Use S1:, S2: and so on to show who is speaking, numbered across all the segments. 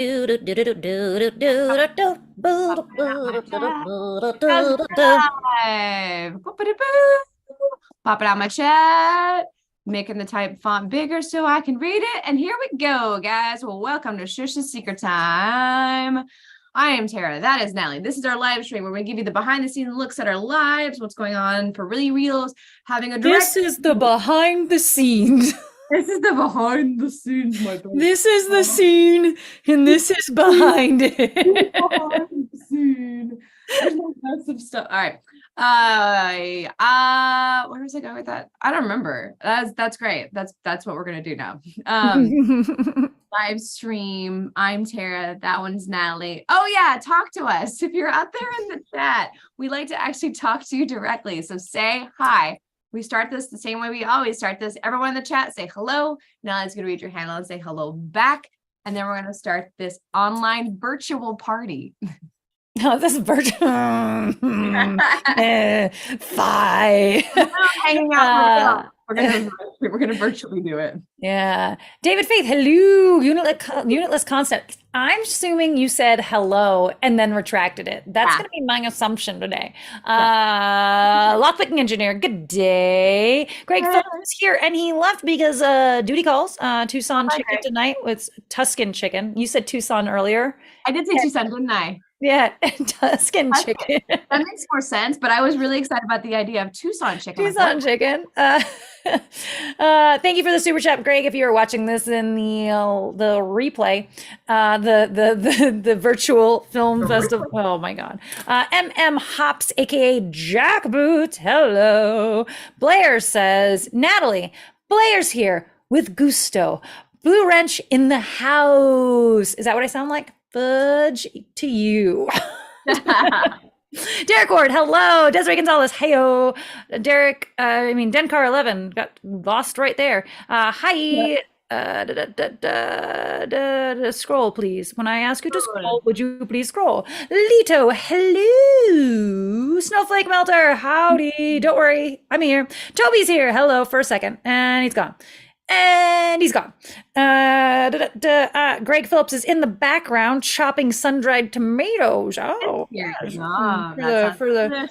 S1: How's live? Pop it out my chat, making the type font bigger so I can read it. And here we go, guys. Well, welcome to Shusha's Secret Time. I am Tara. That is Natalie. This is our live stream where we give you the behind the scenes looks at our lives, what's going on for really reals, having a direct.
S2: This is the behind the scenes.
S1: This is the behind the scenes, my friend.
S2: This is the scene, and this is behind it.
S1: Behind the scene. There's no massive stuff. All right. Where was I going with that? I don't remember. That's great. That's what we're gonna do now. Live stream. I'm Tara. That one's Natalie. Oh yeah, talk to us. If you're out there in the chat, we like to actually talk to you directly. So say hi. We start this the same way we always start this. Everyone in the chat, say hello. Natalie's gonna read your handle and say hello back. And then we're gonna start this online virtual party.
S2: No, this is virtual. Fi.
S1: Hanging out. We're gonna virtually do it.
S2: Yeah. David Faith, hello. Unitless concept. I'm assuming you said hello and then retracted it. That's going to be my assumption today. Lockpicking engineer, good day. Greg Phillips is here and he left because duty calls. Tucson chicken tonight with Tuscan chicken. You said Tucson earlier.
S1: I did say Tucson, didn't I?
S2: Yeah, Tuscan chicken.
S1: That makes more sense, but I was really excited about the idea of Tucson chicken.
S2: Tucson chicken. Thank you for the super chat, Greg. If you are watching this in the replay, the virtual film festival. Oh my God. MM Hops, aka Jack Boots. Hello. Blair says, Natalie, Blair's here with gusto. Blue wrench in the house. Is that what I sound like? Fudge to you. Derek Ward, hello. Desiree Gonzalez, heyo. Derek, Dencar 11 got lost right there. Hi. Scroll, please. When I ask you to scroll, would you please scroll? Lito, hello. Snowflake Melter, howdy. Don't worry, I'm here. Toby's here. Hello for a second, and he's gone. And he's gone. Greg Phillips is in the background chopping sun-dried tomatoes. Oh,
S1: yeah.
S2: For the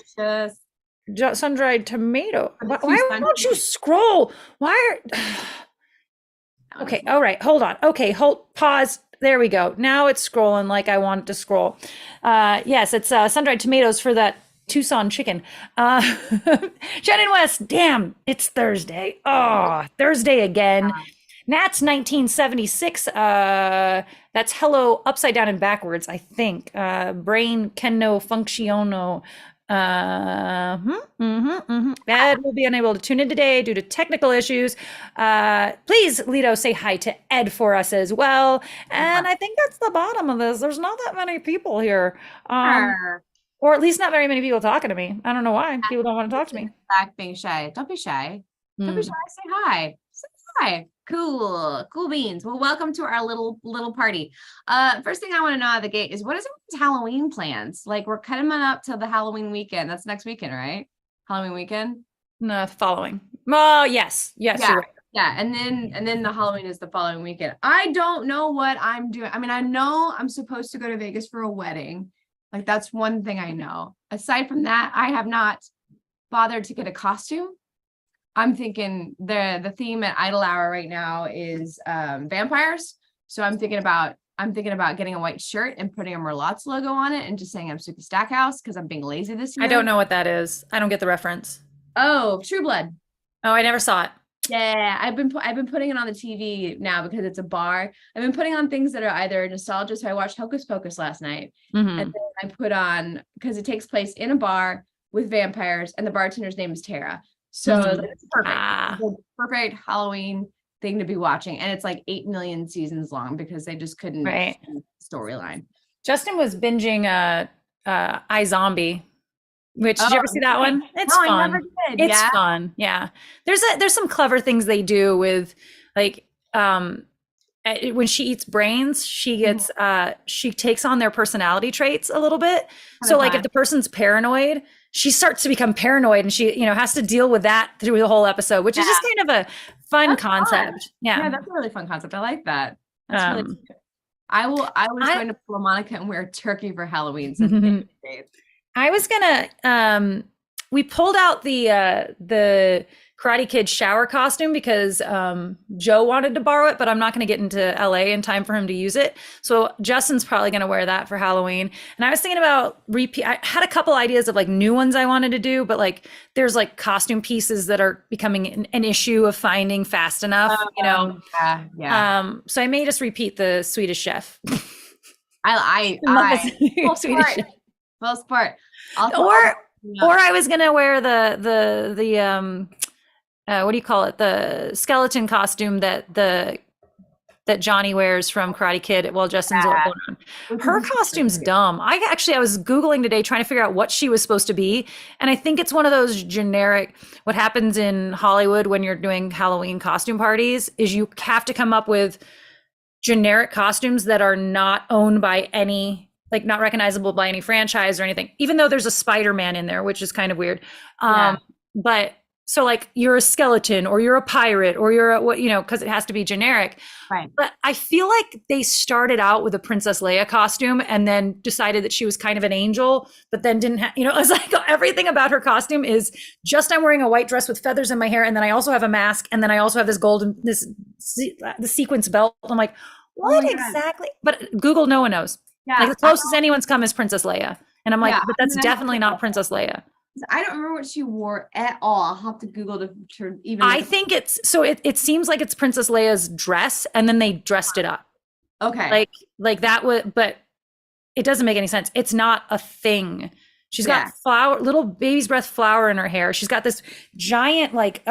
S2: sun-dried tomato. Why won't you scroll? Why are... Okay, all right, hold on. Okay, pause. There we go. Now it's scrolling like I want it to scroll. Yes, it's sun-dried tomatoes for that Tucson chicken. Shannon West, damn, it's Thursday. Oh, Thursday again. Nats 1976. That's hello upside down and backwards, I think. Brain can no functiono. Ed will be unable to tune in today due to technical issues. Please, Lito, say hi to Ed for us as well. And I think that's the bottom of this. There's not that many people here. Or at least not very many people talking to me. I don't know why people don't want to talk to me.
S1: Back being shy. Don't be shy. Don't be shy. Say hi. Say hi. Cool beans. Well, welcome to our little party. First thing I want to know out of the gate is what is everyone's Halloween plans? Like we're coming up to the Halloween weekend. That's next weekend, right? Halloween weekend?
S2: No, following. Oh, yes. Yeah. You're right.
S1: Yeah, and then the Halloween is the following weekend. I don't know what I'm doing. I mean, I know I'm supposed to go to Vegas for a wedding. Like that's one thing I know. Aside from that, I have not bothered to get a costume. I'm thinking the theme at Idle Hour right now is vampires. So I'm thinking about getting a white shirt and putting a Merlot's logo on it and just saying I'm Suki Stackhouse because I'm being lazy this year.
S2: I don't know what that is. I don't get the reference.
S1: Oh, True Blood.
S2: Oh, I never saw it.
S1: Yeah, I've been putting it on the TV now because it's a bar. I've been putting on things that are either nostalgia. So I watched Hocus Pocus last night, and then I put on because it takes place in a bar with vampires, and the bartender's name is Tara. So it's perfect. It's a perfect Halloween thing to be watching, and it's like 8 million seasons long because they just couldn't storyline.
S2: Justin was binging iZombie. Which did you ever see that one? It's fun.
S1: I never did.
S2: It's fun. Yeah. There's some clever things they do with like when she eats brains, she gets she takes on their personality traits a little bit. So like if the person's paranoid, she starts to become paranoid and she, has to deal with that through the whole episode, which is just kind of a fun concept.
S1: Yeah, that's a really fun concept. I like that. That's really I was going to pull a Monica and wear a turkey for Halloween. So thank you, Dave.
S2: I was gonna we pulled out the Karate Kid shower costume because Joe wanted to borrow it, but I'm not going to get into LA in time for him to use it. So Justin's probably going to wear that for Halloween. And I was thinking about I had a couple ideas of like new ones I wanted to do, but like there's like costume pieces that are becoming an issue of finding fast enough, you know.
S1: Yeah.
S2: So I may just repeat the Swedish Chef.
S1: I Swedish Chef. Full sport.
S2: Or I was gonna wear the what do you call it? The skeleton costume that Johnny wears from Karate Kid while Justin's going on. Her costume's dumb. I was Googling today trying to figure out what she was supposed to be. And I think it's one of those generic, what happens in Hollywood when you're doing Halloween costume parties is you have to come up with generic costumes that are not owned by any, like not recognizable by any franchise or anything, even though there's a Spider-Man in there, which is kind of weird. But so like you're a skeleton or you're a pirate or you're a, what, you know, because it has to be generic.
S1: Right.
S2: But I feel like they started out with a Princess Leia costume and then decided that she was kind of an angel, but then didn't have, you know, it's like everything about her costume is just I'm wearing a white dress with feathers in my hair. And then I also have a mask. And then I also have this golden, the sequence belt. I'm like, what exactly? But Google, no one knows. Yeah, like the closest anyone's come is Princess Leia. And I'm like, but that's definitely not Princess Leia.
S1: I don't remember what she wore at all. I'll have to Google to even.
S2: I think it's so it seems like it's Princess Leia's dress, and then they dressed it up.
S1: Okay.
S2: Like that would, but it doesn't make any sense. It's not a thing. She's got little baby's breath flower in her hair. She's got this giant like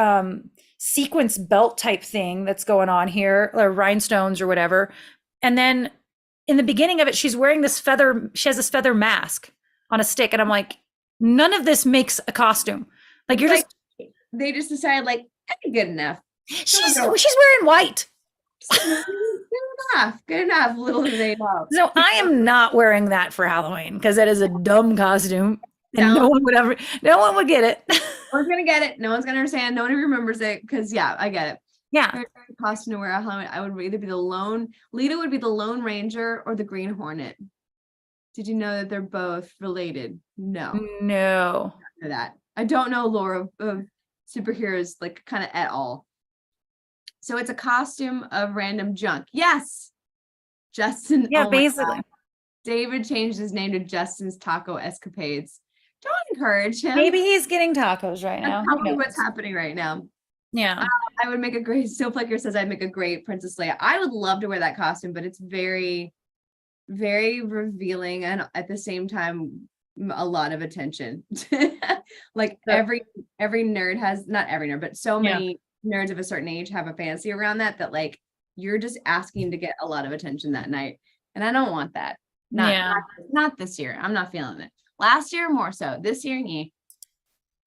S2: sequence belt type thing that's going on here, or rhinestones or whatever. And then in the beginning of it, she has this feather mask on a stick. And I'm like, none of this makes a costume. Like you're
S1: they just decided like, good enough.
S2: She's wearing white.
S1: Good enough. Little do they know.
S2: So I am not wearing that for Halloween because that is a dumb costume. And no one would get it.
S1: No one's gonna get it. No one's gonna understand. No one remembers it because I get it.
S2: Yeah.
S1: Costume to wear at Halloween, I would either be Lita would be the Lone Ranger or the Green Hornet. Did you know that they're both related? No.
S2: I don't know
S1: that. I don't know lore of superheroes like kind of at all. So it's a costume of random junk. Yes. Justin.
S2: Yeah, basically.
S1: David changed his name to Justin's Taco Escapades. Don't encourage him.
S2: Maybe he's getting tacos right now.
S1: That's probably what's happening right now.
S2: Yeah.
S1: I would make a great, Snowflaker says I'd make a great Princess Leia. I would love to wear that costume, but it's very, very revealing and at the same time, a lot of attention. Like every nerd has, not every nerd, but so many nerds of a certain age have a fantasy around that like you're just asking to get a lot of attention that night. And I don't want that. Not this year. I'm not feeling it. Last year, more so. This year,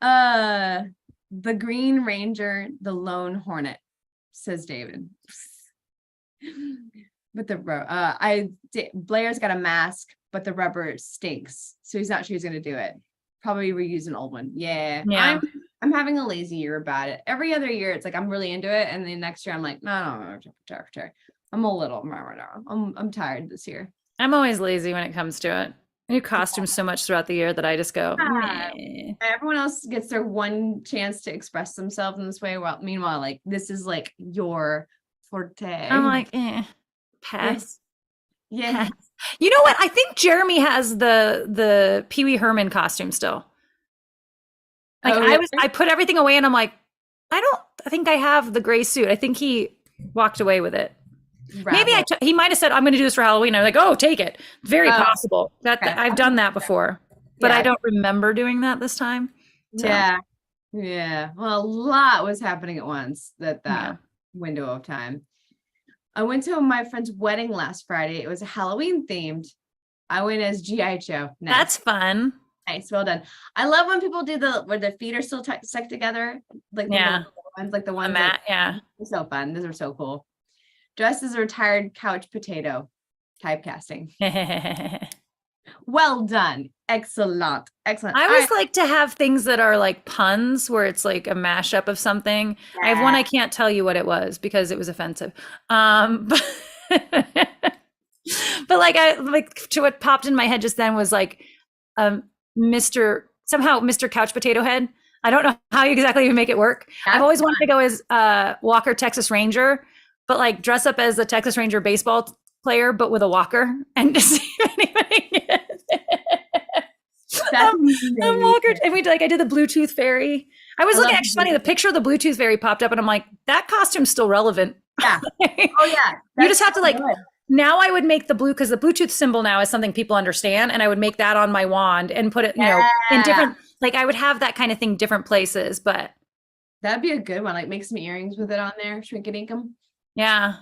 S1: the Green Ranger, the Lone Hornet, says David. But Blair's got a mask, but the rubber stinks, so he's not sure he's gonna do it. Probably reuse an old one. Yeah. I'm having a lazy year about it. Every other year, it's like I'm really into it, and then next year I'm like, no. I'm a little. I'm tired this year.
S2: I'm always lazy when it comes to it. I do costumes so much throughout the year that I just go.
S1: Everyone else gets their one chance to express themselves in this way. Well, meanwhile, like this is like your forte.
S2: I'm like, pass.
S1: Yeah.
S2: Pass. You know what? I think Jeremy has the Pee Wee Herman costume still. Like I put everything away, and I'm like, I think I have the gray suit. I think he walked away with it. Maybe he might have said, I'm going to do this for Halloween. I'm like, oh, take it. Very possible. I've done that before, but I don't remember doing that this time. So.
S1: Yeah. Well, a lot was happening at once that window of time. I went to my friend's wedding last Friday. It was Halloween themed. I went as G.I. Joe. Nice.
S2: That's fun.
S1: Nice. Well done. I love when people do where their feet are still stuck together. Like the ones, like the ones. They're so fun. Those are so cool. Dressed as a retired couch potato. Typecasting. Well done. Excellent. I
S2: always like to have things that are like puns where it's like a mashup of something. I have one I can't tell you what it was because it was offensive. But But like to what popped in my head just then was like Mr. Couch Potato Head. I don't know how exactly you make it work. I've always wanted to go as Walker Texas Ranger, but like dress up as the Texas Ranger baseball player, but with a walker, and just see if anybody gets it. I'm Walker, and I did the Bluetooth fairy. I was looking, actually funny, the picture of the Bluetooth fairy popped up, and I'm like, that costume's still relevant.
S1: Yeah. Oh yeah.
S2: You just have to like. Good. Now I would make the blue, because the Bluetooth symbol now is something people understand, and I would make that on my wand and put it, you know, in different, like I would have that kind of thing, different places, but.
S1: That'd be a good one. Like make some earrings with it on there, shrink and ink them.
S2: Yeah.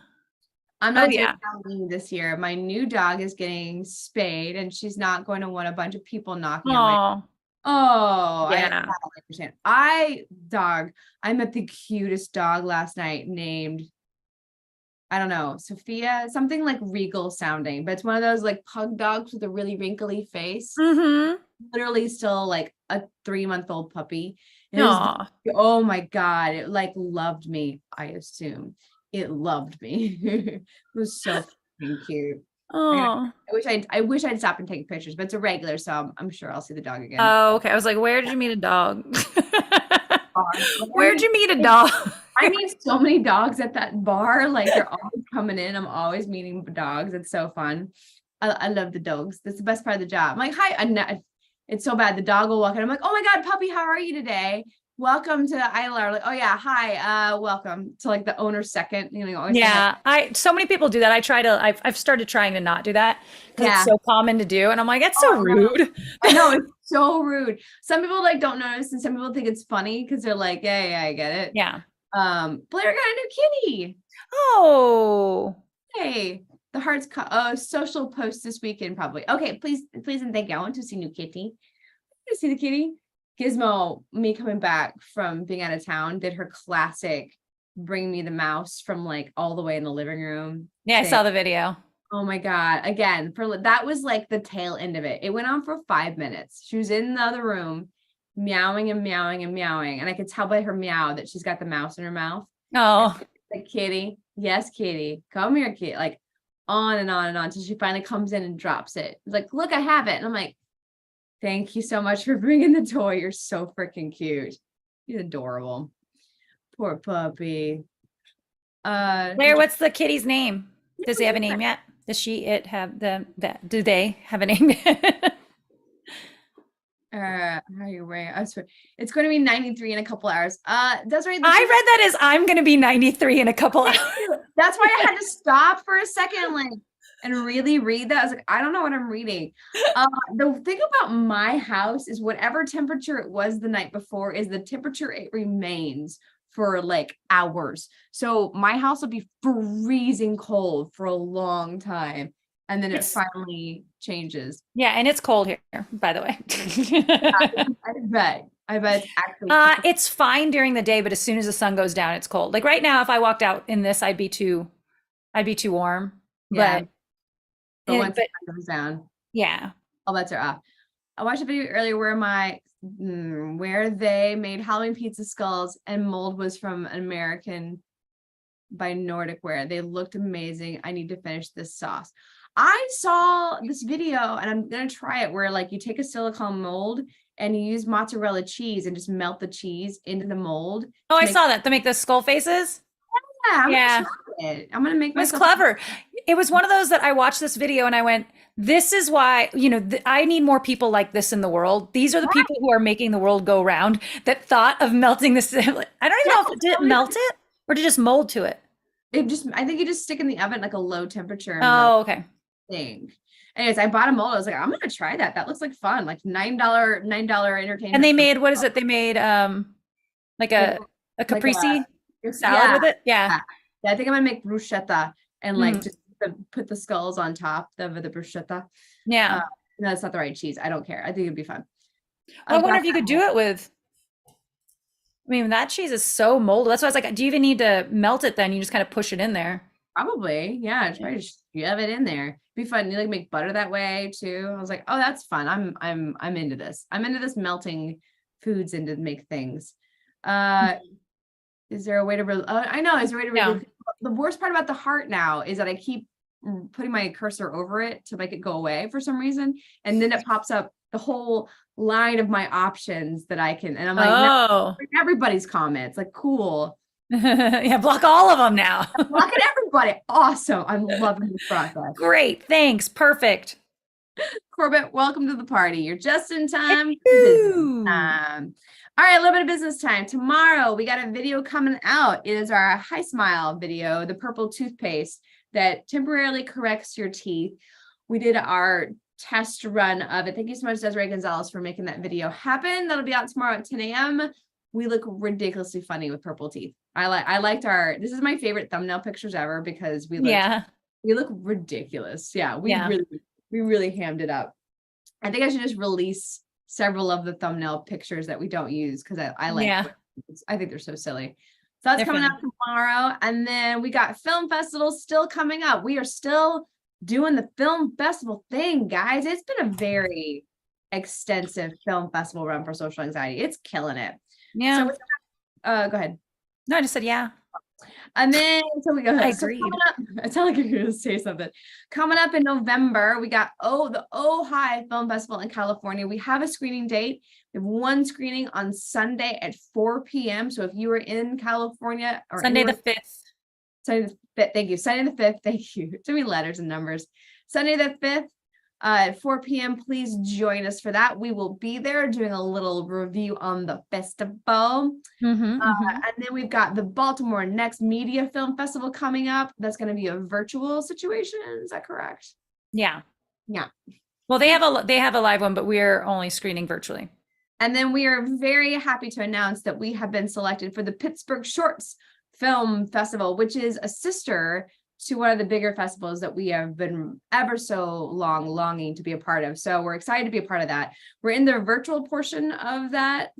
S1: I'm not doing Halloween this year. My new dog is getting spayed, and she's not going to want a bunch of people knocking on my. Oh, yeah. I understand. I met the cutest dog last night named, I don't know, Sophia, something like regal sounding, but it's one of those like pug dogs with a really wrinkly face.
S2: Mm-hmm.
S1: Literally still like a 3-month-old puppy. Oh my God. It like loved me, I assume. It loved me. It was so cute.
S2: Oh,
S1: I wish I'd stop and take pictures, but it's a regular, so I'm sure I'll see the dog again.
S2: Oh, okay. I was like, where did you meet a dog? Where'd you meet a dog?
S1: I meet so many dogs at that bar. Like they're always coming in. I'm always meeting dogs. It's so fun. I love the dogs. That's the best part of the job. I'm like, hi. It's so bad. The dog will walk in. I'm like, oh my God, puppy, how are you today? Welcome to alllll. Like, oh yeah, hi. Welcome to like the owner's second. You know.
S2: Yeah, so many people do that. I've started trying to not do that because it's so common to do, and I'm like, that's so rude.
S1: I know, it's so rude. Some people like don't notice, and some people think it's funny because they're like, yeah, I get it.
S2: Yeah.
S1: Blair got a new kitty.
S2: Oh,
S1: hey, the heart's social post this weekend probably. Okay, please and thank you. I want to see new kitty. I want to see the kitty. Gizmo, me coming back from being out of town, did her classic bring me the mouse from like all the way in the living room.
S2: Yeah, I saw the video.
S1: Oh my God. Again, that was like the tail end of it. It went on for 5 minutes. She was in the other room meowing and meowing and meowing. And I could tell by her meow that she's got the mouse in her mouth.
S2: Oh,
S1: like, kitty. Yes, kitty. Come here, kitty. Like on and on and on until she finally comes in and drops it. It's like, look, I have it. And I'm like, thank you so much for bringing the toy. You're so freaking cute. He's adorable. Poor puppy.
S2: Blair, what's the kitty's name? Does he have a name yet? Does do they have a name yet?
S1: How are you wearing? It's going to be 93 in a couple hours. Desiree,
S2: I read that as I'm going to be 93 in a couple hours.
S1: That's why I had to stop for a second, like, and really read that. I was like, I don't know what I'm reading. The thing about my house is whatever temperature it was the night before is the temperature it remains for like hours. So my house will be freezing cold for a long time. And then it finally changes.
S2: Yeah, and it's cold here, by the way.
S1: I bet it's actually
S2: it's fine during the day, but as soon as the sun goes down, it's cold. Like right now, if I walked out in this, I'd be too warm.
S1: Yeah. But once the sun goes down,
S2: yeah,
S1: all bets are off. I watched a video earlier where they made Halloween pizza skulls and mold was from an American by Nordic Ware. They looked amazing. I need to finish this sauce. I saw this video and I'm going to try it where like you take a silicone mold and you use mozzarella cheese and just melt the cheese into the mold.
S2: Oh, I saw that. To make the skull faces.
S1: Yeah. I'm going to make
S2: myself. It was clever. It was one of those that I watched this video and I went, this is why, I need more people like this in the world. These are the people who are making the world go round that thought of melting this. I don't even know if it did melt it or did it just mold to it.
S1: I think you just stick in the oven like a low temperature.
S2: Oh, okay.
S1: Thing. Anyways, I bought a mold. I was like, I'm gonna try that. That looks like fun. Like $9 entertainment.
S2: And they made, what is it? They made like a caprese salad with it. Yeah.
S1: I think I'm gonna make bruschetta and like just put the skulls on top of the bruschetta.
S2: Yeah.
S1: No, that's not the right cheese. I don't care. I think it'd be fun.
S2: I wonder if you could do it with. I mean, that cheese is so molded. That's why I was like, do you even need to melt it then? You just kind of push it in there.
S1: Probably. Yeah. Try to shove it in there. Be fun. You like make butter that way too. I was like, oh, that's fun. I'm into this. I'm into this melting foods into make things. Is there a way to I know. Is there a way to the worst part about the heart now is that I keep putting my cursor over it to make it go away for some reason. And then it pops up the whole line of my options that I can, and I'm like, no, everybody's comments, like, cool.
S2: Yeah, block all of them now.
S1: Blocking everybody. Awesome. I'm loving this process.
S2: Great. Thanks. Perfect.
S1: Corbett, welcome to the party. You're just in time. Business time. All right, a little bit of business time. Tomorrow, we got a video coming out. It is our Hi Smile video, the purple toothpaste that temporarily corrects your teeth. We did our test run of it. Thank you so much, Desiree Gonzalez, for making that video happen. That'll be out tomorrow at 10 a.m. We look ridiculously funny with purple teeth. I liked this is my favorite thumbnail pictures ever because we look ridiculous. Yeah, we really hammed it up. I think I should just release several of the thumbnail pictures that we don't use because I think they're so silly. So that's coming out tomorrow. And then we got film festivals still coming up. We are still doing the film festival thing, guys. It's been a very extensive film festival run for Social Anxiety. It's killing it. Yeah. So go ahead.
S2: No, I just said yeah.
S1: And then so we go.
S2: I agreed.
S1: I sound like you're going to say something. Coming up in November, we got the Ojai Film Festival in California. We have a screening date. We have one screening on Sunday at 4 p.m. So if you are in California or
S2: Sunday the 5th.
S1: Sunday the 5th. Thank you. Sunday the 5th. Thank you. Too many letters and numbers. Sunday the 5th. At 4 p.m. Please join us for that. We will be there doing a little review on the festival. And then we've got the Baltimore Next Media Film Festival coming up. That's going to be a virtual situation. Is that correct?
S2: Yeah.
S1: Yeah.
S2: Well, they have a live one, but we're only screening virtually.
S1: And then we are very happy to announce that we have been selected for the Pittsburgh Shorts Film Festival, which is a sister to one of the bigger festivals that we have been ever so long longing to be a part of. So we're excited to be a part of that. We're in the virtual portion of that.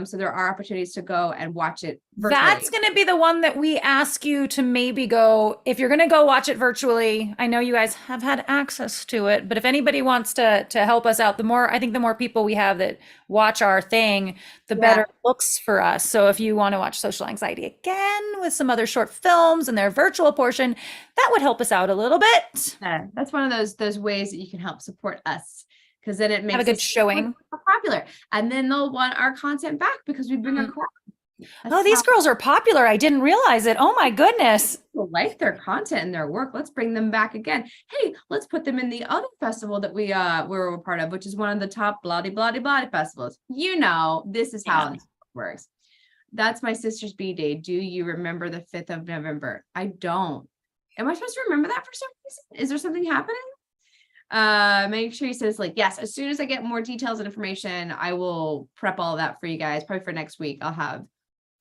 S1: So there are opportunities to go and watch it virtually.
S2: That's going to be the one that we ask you to maybe go, if you're going to go watch it virtually. I know you guys have had access to it, but if anybody wants to help us out, the more people we have that watch our thing, the better it looks for us. So if you want to watch Social Anxiety again with some other short films and their virtual portion, that would help us out a little bit.
S1: Yeah, that's one of those ways that you can help support us. Because then it makes
S2: have a good showing
S1: popular, and then they'll want our content back because we bring a crowd.
S2: These girls are popular. I didn't realize it. Oh my goodness.
S1: People like their content and their work. Let's bring them back again. Hey, let's put them in the other festival that we were a part of, which is one of the top bloody festivals. You know, this is how it works. That's my sister's B-Day. Do you remember the 5th of November? I don't. Am I supposed to remember that for some reason? Is there something happening? Make sure you says like, yes, as soon as I get more details and information, I will prep all of that for you guys. Probably for next week, I'll have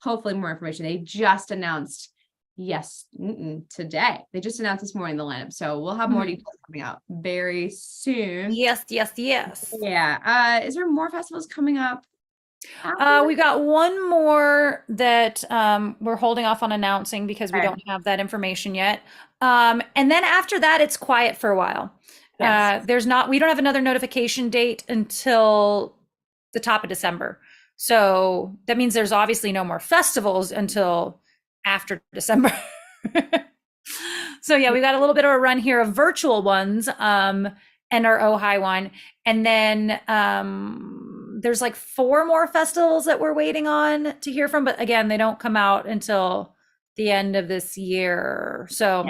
S1: hopefully more information. They just announced today. They just announced this morning the lineup. So we'll have more details coming out very soon.
S2: Yes.
S1: Yeah. Is there more festivals coming up?
S2: We got one more that we're holding off on announcing because we don't have that information yet. And then after that, it's quiet for a while. Yes. We don't have another notification date until the top of December. So that means there's obviously no more festivals until after December. So yeah, we got a little bit of a run here of virtual ones, and our Ojai one. And then there's like 4 more festivals that we're waiting on to hear from. But again, they don't come out until the end of this year. So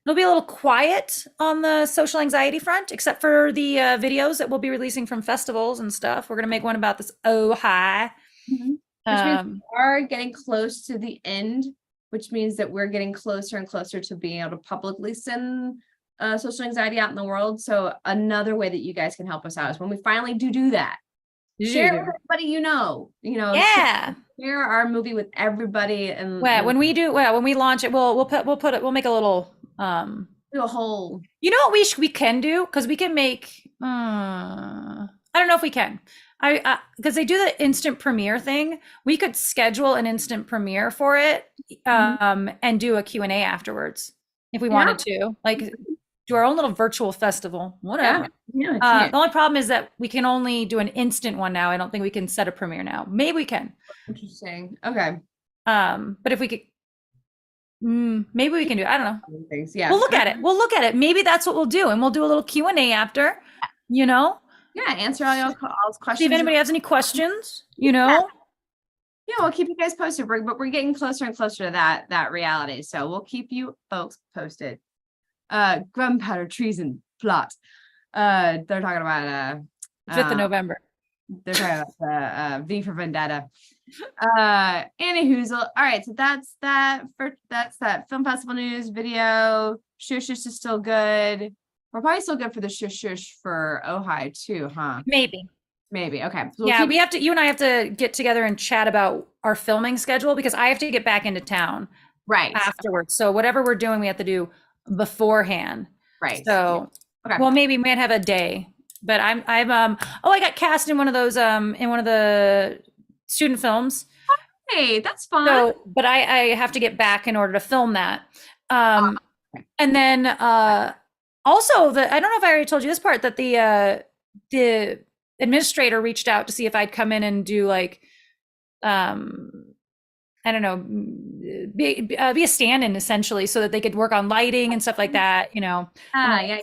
S2: it'll be a little quiet on the Social Anxiety front, except for the videos that we'll be releasing from festivals and stuff. We're going to make one about this Ojai.
S1: Which means we are getting close to the end, which means that we're getting closer and closer to being able to publicly send Social Anxiety out in the world. So another way that you guys can help us out is when we finally do that. Share with everybody you know, share our movie with everybody. And
S2: when we launch it, we'll make a little
S1: do a whole.
S2: You know what we can do, because we can make. I don't know if we can. Because they do the instant premiere thing. We could schedule an instant premiere for it, and do a Q&A afterwards if we wanted to. Like do our own little virtual festival, whatever. The only problem is that we can only do an instant one now. I don't think we can set a premiere now. Maybe we can.
S1: Interesting. Okay.
S2: But if we could, Maybe we can do it. I don't know.
S1: Things. Yeah.
S2: We'll look at it. We'll look at it. Maybe that's what we'll do. And we'll do a little Q&A after, you know?
S1: Yeah, answer all your questions.
S2: See if anybody has any questions, you know?
S1: Yeah, we'll keep you guys posted. But we're getting closer and closer to that reality. So we'll keep you folks posted. Gunpowder treason plot. They're talking about
S2: 5th of November.
S1: They're talking about V for Vendetta. Anywhoozle. All right, so that's that film festival news video. Shush is still good. We're probably still good for the shush for Ojai too, huh?
S2: Maybe.
S1: Okay. So
S2: yeah, you and I have to get together and chat about our filming schedule because I have to get back into town afterwards. So whatever we're doing, we have to do beforehand.
S1: Right.
S2: So, well, maybe we might have a day, but I got cast in one of those, in one of the student films.
S1: Hey, that's fun.
S2: So, but I have to get back in order to film that. And then, also I don't know if I already told you this part, that the administrator reached out to see if I'd come in and do like, I don't know, be a stand-in essentially, so that they could work on lighting and stuff like that, you know.
S1: Yeah,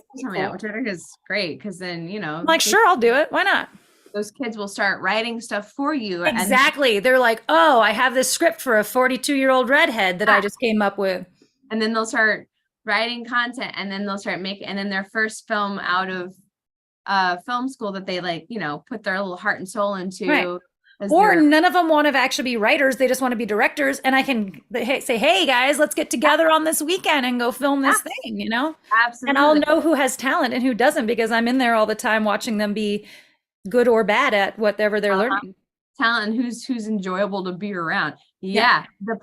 S1: which I think is great, because then, you know,
S2: I'm like, sure, I'll do it. Why not?
S1: Those kids will start writing stuff for you.
S2: Exactly. They're like, oh, I have this script for a 42-year-old redhead that I just came up with.
S1: And then they'll start writing content, and then they'll start making, and then their first film out of film school that they like, you know, put their little heart and soul into. Right.
S2: Or none of them want to actually be writers. They just want to be directors. And I can say, hey guys, let's get together on this weekend and go film this thing, you know?
S1: Absolutely.
S2: And I'll know who has talent and who doesn't, because I'm in there all the time watching them be good or bad at whatever they're learning.
S1: Talent, who's enjoyable to be around. Yeah. The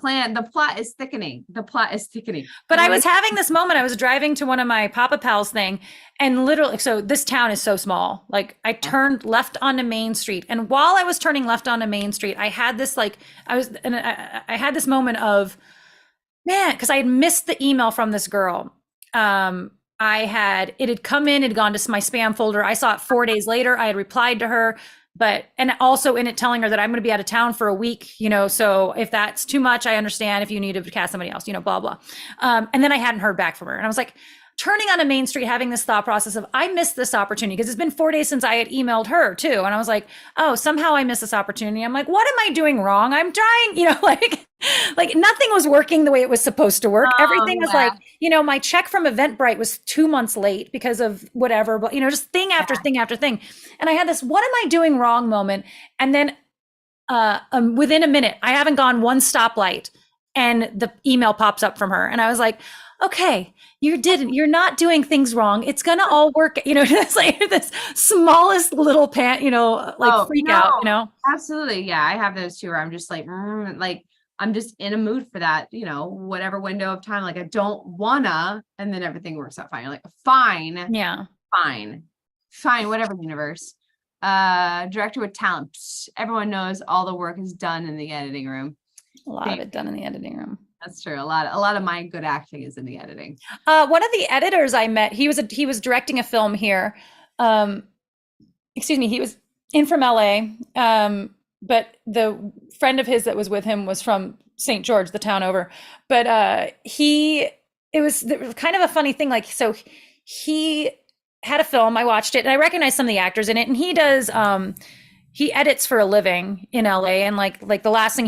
S1: plot is thickening. But
S2: I was having this moment. I was driving to one of my Papa Pals thing, and literally, so this town is so small. Like, I turned left onto Main Street, and while I was turning left onto Main Street, I had this I had this moment of, man, because I had missed the email from this girl. It had come in, it had gone to my spam folder. I saw it 4 days later. I had replied to her. And also in it telling her that I'm going to be out of town for a week, you know, so if that's too much, I understand if you need to cast somebody else, you know, blah, blah. And then I hadn't heard back from her. And I was like, turning onto Main Street, having this thought process of, I missed this opportunity, because it's been 4 days since I had emailed her too. And I was like, oh, somehow I missed this opportunity. I'm like, what am I doing wrong? I'm trying, you know, like nothing was working the way it was supposed to work. Everything was like, you know, my check from Eventbrite was 2 months late because of whatever, but, you know, just thing after thing after thing. And I had this, what am I doing wrong moment? And then within a minute, I haven't gone one stoplight and the email pops up from her. And I was like, okay, you're not doing things wrong. It's going to all work. You know, it's like this smallest little freak out, you know?
S1: Absolutely. Yeah. I have those too, where I'm just like, I'm just in a mood for that, you know, whatever window of time. Like, I don't wanna, and then everything works out fine. You're like, fine.
S2: Yeah.
S1: Fine, whatever, universe. Director with talent. Everyone knows all the work is done in the editing room.
S2: A lot of it done in the editing room.
S1: That's true. A lot of my good acting is in the editing.
S2: One of the editors I met, he was directing a film here. He was in from LA. But the friend of his that was with him was from St. George, the town over. But it was kind of a funny thing. Like, so he had a film, I watched it, and I recognized some of the actors in it. And he does, he edits for a living in LA. And like the last big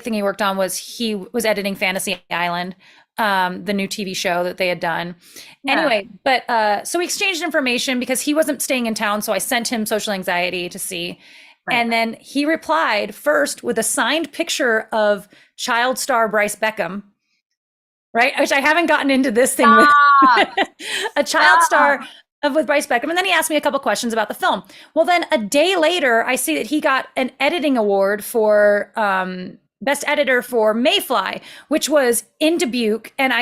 S2: thing he worked on was he was editing Fantasy Island, the new TV show that they had done. Yeah. Anyway, but so we exchanged information because he wasn't staying in town. So I sent him Social Anxiety to see. Right. And then he replied first with a signed picture of child star Bryce Beckham, right? Which I haven't gotten into this thing with. A child star with Bryce Beckham. And then he asked me a couple questions about the film. Well, then a day later, I see that he got an editing award for Best Editor for Mayfly, which was in Dubuque. And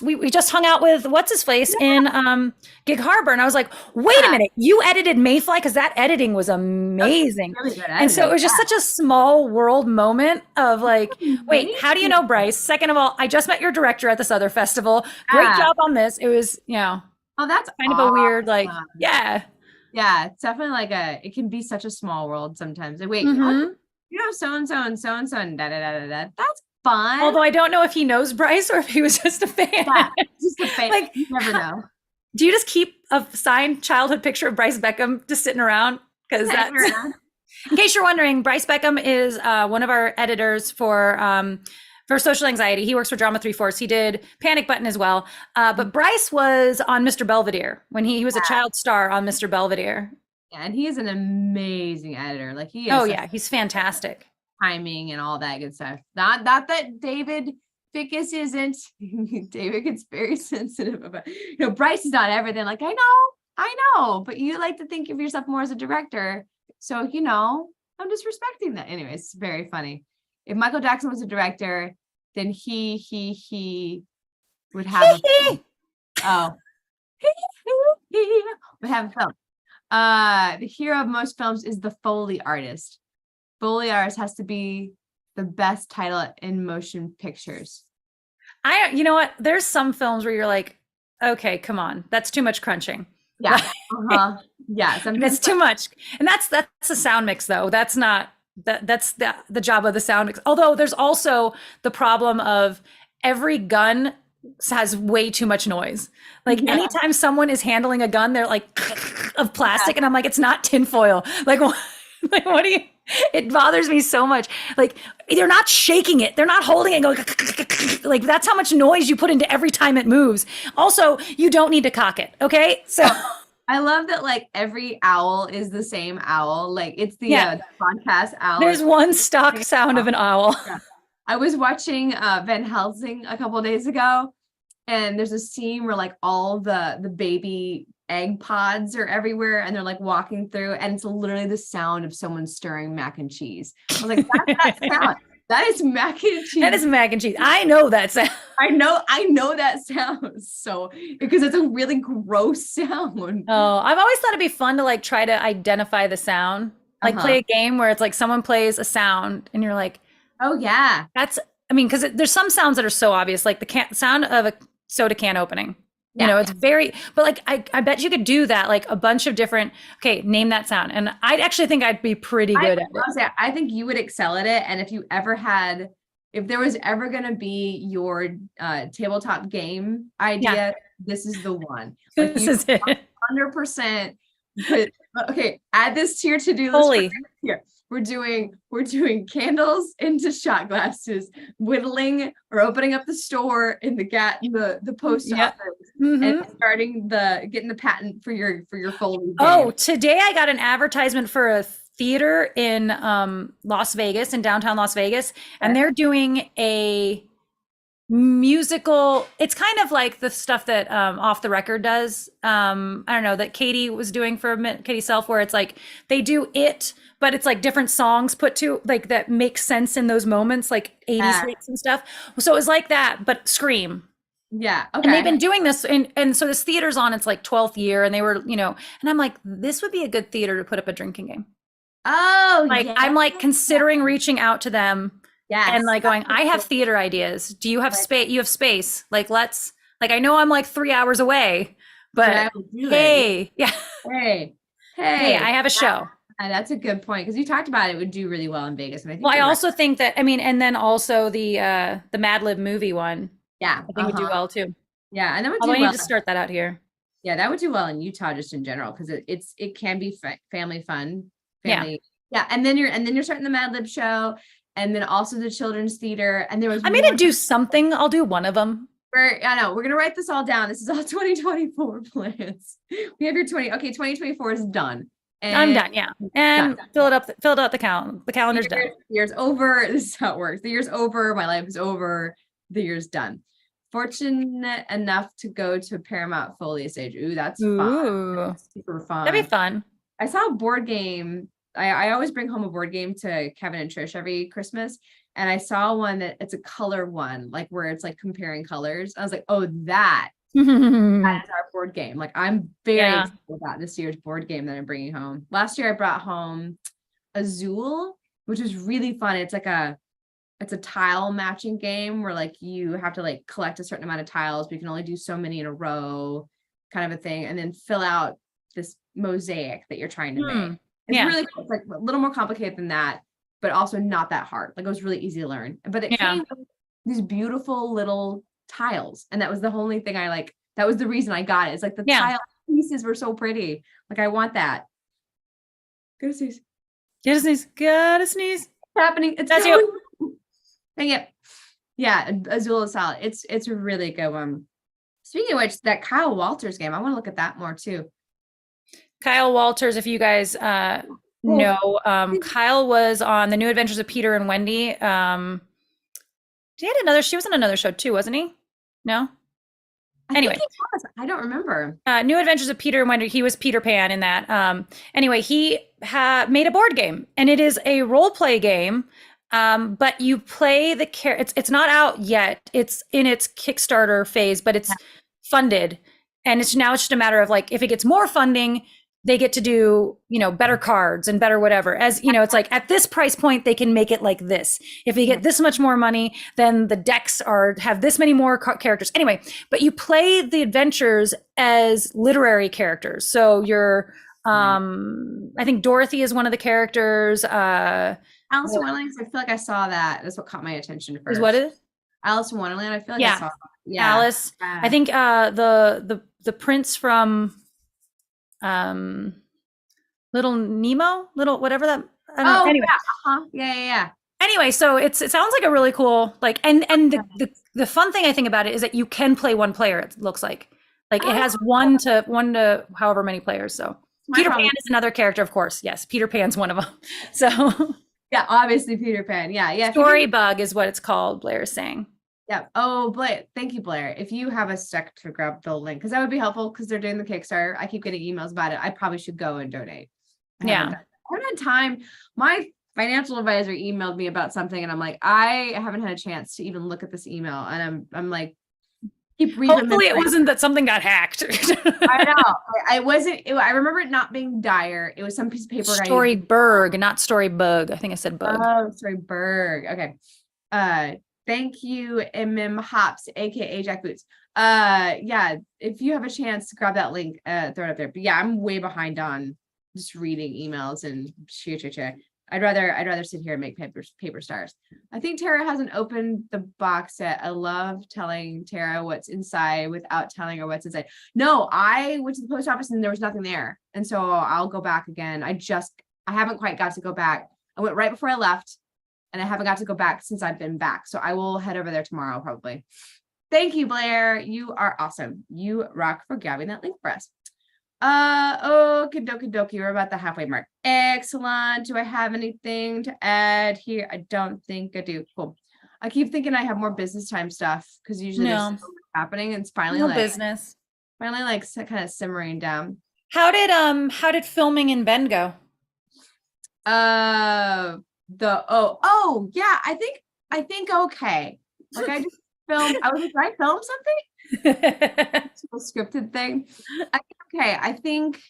S2: we just hung out with what's his face in Gig Harbor. And I was like, wait a minute, you edited Mayfly? Because that editing was amazing. Really and so it was just such a small world moment of like, wait, how do you know Bryce? Second of all, I just met your director at this other festival. Great job on this. It was, you know,
S1: that's
S2: kind of a weird, like, yeah.
S1: Yeah, it's definitely it can be such a small world sometimes. Like, wait, you know, so-and-so and so-and-so and da-da-da-da-da. That's fun.
S2: Although I don't know if he knows Bryce or if he was just a fan.
S1: Yeah, just a fan.
S2: Like,
S1: you never know.
S2: Do you just keep a signed childhood picture of Bryce Beckham just sitting around? Because that's, in case you're wondering, Bryce Beckham is one of our editors for Social Anxiety. He works for Drama 3/4. He did Panic Button as well. But Bryce was on Mr. Belvedere when he was a child star on Mr. Belvedere.
S1: Yeah, and he is an amazing editor. Like he is.
S2: Oh yeah, he's fantastic.
S1: Timing and all that good stuff. Not that David Fickus isn't. David gets very sensitive about, Bryce is not everything. Like, I know, but you like to think of yourself more as a director. So, I'm just respecting that. Anyways, it's very funny. If Michael Jackson was a director, then he would have a film. Oh. would have a film. The hero of most films is the Foley artist. Foley artist has to be the best title in motion pictures.
S2: You know what? There's some films where you're like, okay, come on, that's too much crunching.
S1: Yeah. Yeah.
S2: It's too much. And that's a sound mix though. That's not that's the job of the sound mix. Although there's also the problem of every gun has way too much noise. Like anytime someone is handling a gun, they're like of plastic, and I'm like, it's not tinfoil. Like what do you? It bothers me so much. Like they're not shaking it. They're not holding it and going like that's how much noise you put into every time it moves. Also, you don't need to cock it. Okay. So
S1: I love that like every owl is the same owl. Like it's the podcast owl.
S2: There's one stock sound of an owl.
S1: Yeah. I was watching Van Helsing a couple of days ago, and there's a scene where like all the baby egg pods are everywhere, and they're like walking through, and it's literally the sound of someone stirring mac and cheese. I was like, that's that sound. That is mac and cheese.
S2: That is mac and cheese. I know that sound.
S1: I know that sound. So because it's a really gross sound.
S2: Oh, I've always thought it'd be fun to like try to identify the sound. Like play a game where it's like someone plays a sound and you're like,
S1: oh yeah.
S2: Because there's some sounds that are so obvious, like the sound of a soda can opening. It's very, but like, I bet you could do that, like a bunch of different, okay, name that sound. And I'd actually think I'd be pretty good at it.
S1: I think you would excel at it. And if there was ever going to be your tabletop game idea, this is the one. Like
S2: this is it.
S1: 100%. But okay, add this to your to-do list.
S2: Holy.
S1: Here. We're doing candles into shot glasses, whittling or opening up the store in the post office, and getting the patent for your Foley.
S2: Oh, today I got an advertisement for a theater in Las Vegas, in downtown Las Vegas, and they're doing a musical. It's kind of like the stuff that Off the Record does. I don't know, that Katie was doing for a minute, Katie Self, where it's like they do it, but it's like different songs put to like that make sense in those moments, like 80s hits and stuff. So it was like that, but Scream.
S1: Yeah. Okay.
S2: And they've been doing this, and so this theater's on its like 12th year, and they were, and I'm like, this would be a good theater to put up a drinking game.
S1: Oh,
S2: like I'm like considering reaching out to them.
S1: Yes.
S2: And like going, I have theater ideas. Do you have space? You have space. Like, I know I'm like 3 hours away, but hey, Hey, I have a show.
S1: That's a good point. Cause you talked about it would do really well in Vegas. And
S2: I also think that, and then also the Mad Lib movie one.
S1: Yeah.
S2: I think would do well too.
S1: Yeah. And then would
S2: do well. I need to start that out here.
S1: Yeah. That would do well in Utah, just in general. Cause it can be family fun. Yeah. And then you're starting the Mad Lib show. And then also the children's theater. And there was
S2: I made it do something. I'll do one of them.
S1: I know we're going to write this all down. This is all 2024 plans. We have your 2024 is done. And
S2: I'm done. Yeah. And filled out the calendar. The calendar's done.
S1: The year's over. This is how it works. The year's over. My life is over. The year's done. Fortunate enough to go to Paramount Foley stage. Ooh, that's fun. That's super fun.
S2: That'd be fun.
S1: I saw a board game. I always bring home a board game to Kevin and Trish every Christmas. And I saw one that it's a color one, like where it's like comparing colors. I was like, oh, that is our board game. Like I'm very excited about this year's board game that I'm bringing home. Last year I brought home Azul, which is really fun. It's a tile matching game where like you have to like collect a certain amount of tiles, but you can only do so many in a row, kind of a thing, and then fill out this mosaic that you're trying to make. It's really cool. It's like a little more complicated than that, but also not that hard. Like it was really easy to learn. But it came with these beautiful little tiles. And that was the only thing I like. That was the reason I got it. It's like the tile pieces were so pretty. Like I want that. Gotta sneeze.
S2: Gotta sneeze. Gotta sneeze.
S1: It's happening. It's
S2: That's
S1: going.
S2: you.
S1: Dang it. Yeah, Azula salad. It's a really good one. Speaking of which, that Kyle Walters game, I want to look at that more too.
S2: Kyle Walters, if you guys know, Kyle was on The New Adventures of Peter and Wendy. She was on another show too, wasn't he? No? Anyway,
S1: I don't remember.
S2: New Adventures of Peter and Wendy. He was Peter Pan in that. Anyway, he made a board game, and it is a role play game. But you play the it's not out yet. It's in its Kickstarter phase, but it's funded, and it's just a matter of like if it gets more funding, they get to do better cards and better whatever. As it's like at this price point, they can make it like this. If they get this much more money, then the decks have this many more characters. Anyway, but you play the adventures as literary characters. So you're, I think Dorothy is one of the characters. Alice
S1: in Wonderland. I feel like I saw that. That's what caught my attention first.
S2: Is what it is?
S1: Alice in Wonderland. I feel like I saw that. Yeah.
S2: Alice. I think the prince from Little Nemo, little whatever that. I don't know. Anyway.
S1: Yeah.
S2: Anyway, so it sounds like a really cool and the fun thing I think about it is that you can play one player. It looks like it has one to however many players. So Peter Pan is another character, of course. Yes, Peter Pan's one of them. So
S1: yeah, obviously Peter Pan. Yeah.
S2: Storybug is what it's called. Blair is saying.
S1: Yeah. Oh, Blair. Thank you, Blair. If you have a sec to grab the link, because that would be helpful because they're doing the Kickstarter. I keep getting emails about it. I probably should go and donate. I haven't had time. My financial advisor emailed me about something, and I'm like, I haven't had a chance to even look at this email, and I'm like, keep reading.
S2: Hopefully, it wasn't that something got hacked.
S1: I know. I wasn't. I remember it not being dire. It was some piece of paper.
S2: Storyberg, not Storybug. I think I said bug.
S1: Oh, Storyberg. Okay. Thank you, Hops, aka Jack Boots. Yeah, if you have a chance to grab that link, throw it up there. But yeah, I'm way behind on just reading emails and I'd rather sit here and make paper stars. I think Tara hasn't opened the box yet. I love telling Tara what's inside without telling her what's inside. No, I went to the post office and there was nothing there. And so I'll go back again. I haven't quite got to go back. I went right before I left. And I haven't got to go back since I've been back. So I will head over there tomorrow, probably. Thank you, Blair. You are awesome. You rock for grabbing that link for us. Okie dokie. We're about the halfway mark. Excellent. Do I have anything to add here? I don't think I do. Cool. I keep thinking I have more business time stuff because usually there's so much happening and it's finally
S2: business.
S1: Finally kind of simmering down.
S2: How did filming in Bend go?
S1: Yeah, I think okay. Like I just filmed. I was like, did I film something? It's a scripted thing. Okay, I think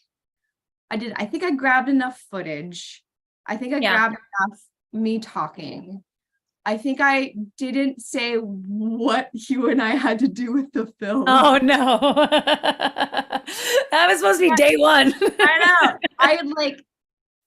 S1: I did. I think I grabbed enough footage. I think I grabbed enough me talking. I think I didn't say what you and I had to do with the film.
S2: Oh no. That was supposed to be day one.
S1: I know. I had like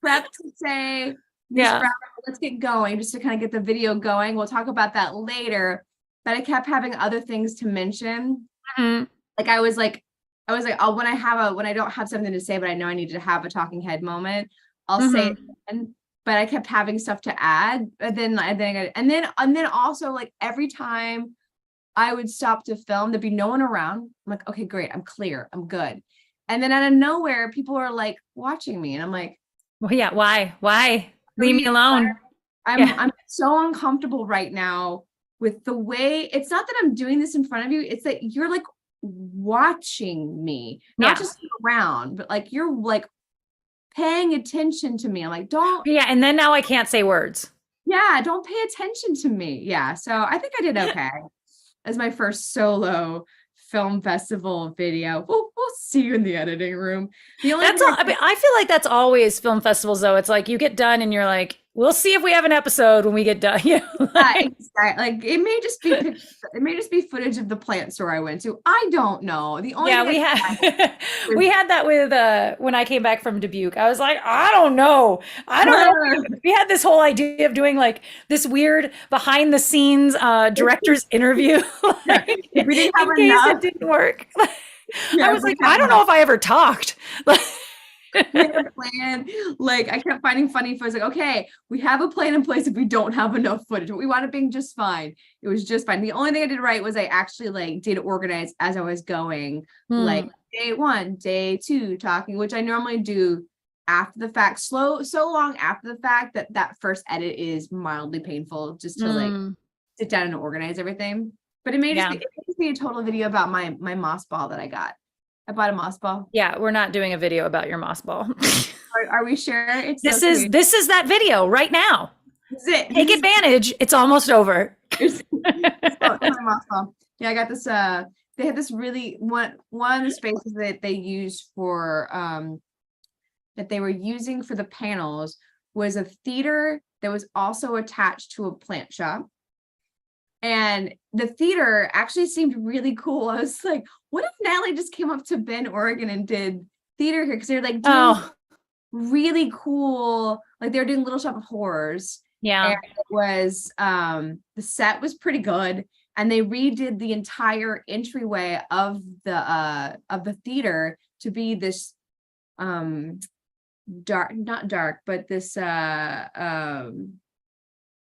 S1: prepped to say, let's get going, just to kind of get the video going. We'll talk about that later. But I kept having other things to mention. Mm-hmm. Like I was like, oh, when I don't have something to say, but I know I need to have a talking head moment, I'll say it again. But I kept having stuff to add. And then also like every time I would stop to film, there'd be no one around. I'm like, okay, great, I'm clear, I'm good. And then out of nowhere, people are like watching me, and I'm like,
S2: well, yeah, why? Leave me alone.
S1: I'm so uncomfortable right now with the way, it's not that I'm doing this in front of you. It's that you're like watching me, not just around, but like, you're like paying attention to me. I'm like, don't.
S2: Yeah. And then now I can't say words.
S1: Yeah. Don't pay attention to me. Yeah. So I think I did okay as my first solo film festival video. We'll see you in the editing room.
S2: That's all. I mean, I feel like that's always film festivals, though. It's like you get done and you're like, we'll see if we have an episode when we get done. You know,
S1: like it may just be footage of the plant store I went to. I don't know. The only
S2: we had that with when I came back from Dubuque. I was like, I don't know. We had this whole idea of doing like this weird behind the scenes director's interview. Like,
S1: we didn't have
S2: in case it didn't work. I was like, I don't know if I ever talked.
S1: We had a plan. Like I kept finding funny footage. Like, okay, we have a plan in place if we don't have enough footage, but we wound up being just fine. It was just fine. The only thing I did right was I actually like did organize as I was going, like day 1, day 2, talking, which I normally do after the fact, so long after the fact that first edit is mildly painful just to like sit down and organize everything. But it may just be a total video about my moss ball that I got. I bought a moss ball.
S2: Yeah, we're not doing a video about your moss ball.
S1: Are we sure?
S2: This is that video right now.
S1: Is it?
S2: Take advantage. It's almost over.
S1: My moss ball. Yeah, I got this. They had this really one of the spaces that they used for that they were using for the panels was a theater that was also attached to a plant shop. And the theater actually seemed really cool. I was like, what if Natalie just came up to Bend, Oregon and did theater here? Because they're like doing really cool, like they were doing Little Shop of Horrors.
S2: Yeah.
S1: And it was the set was pretty good. And they redid the entire entryway of the theater to be this not dark, but this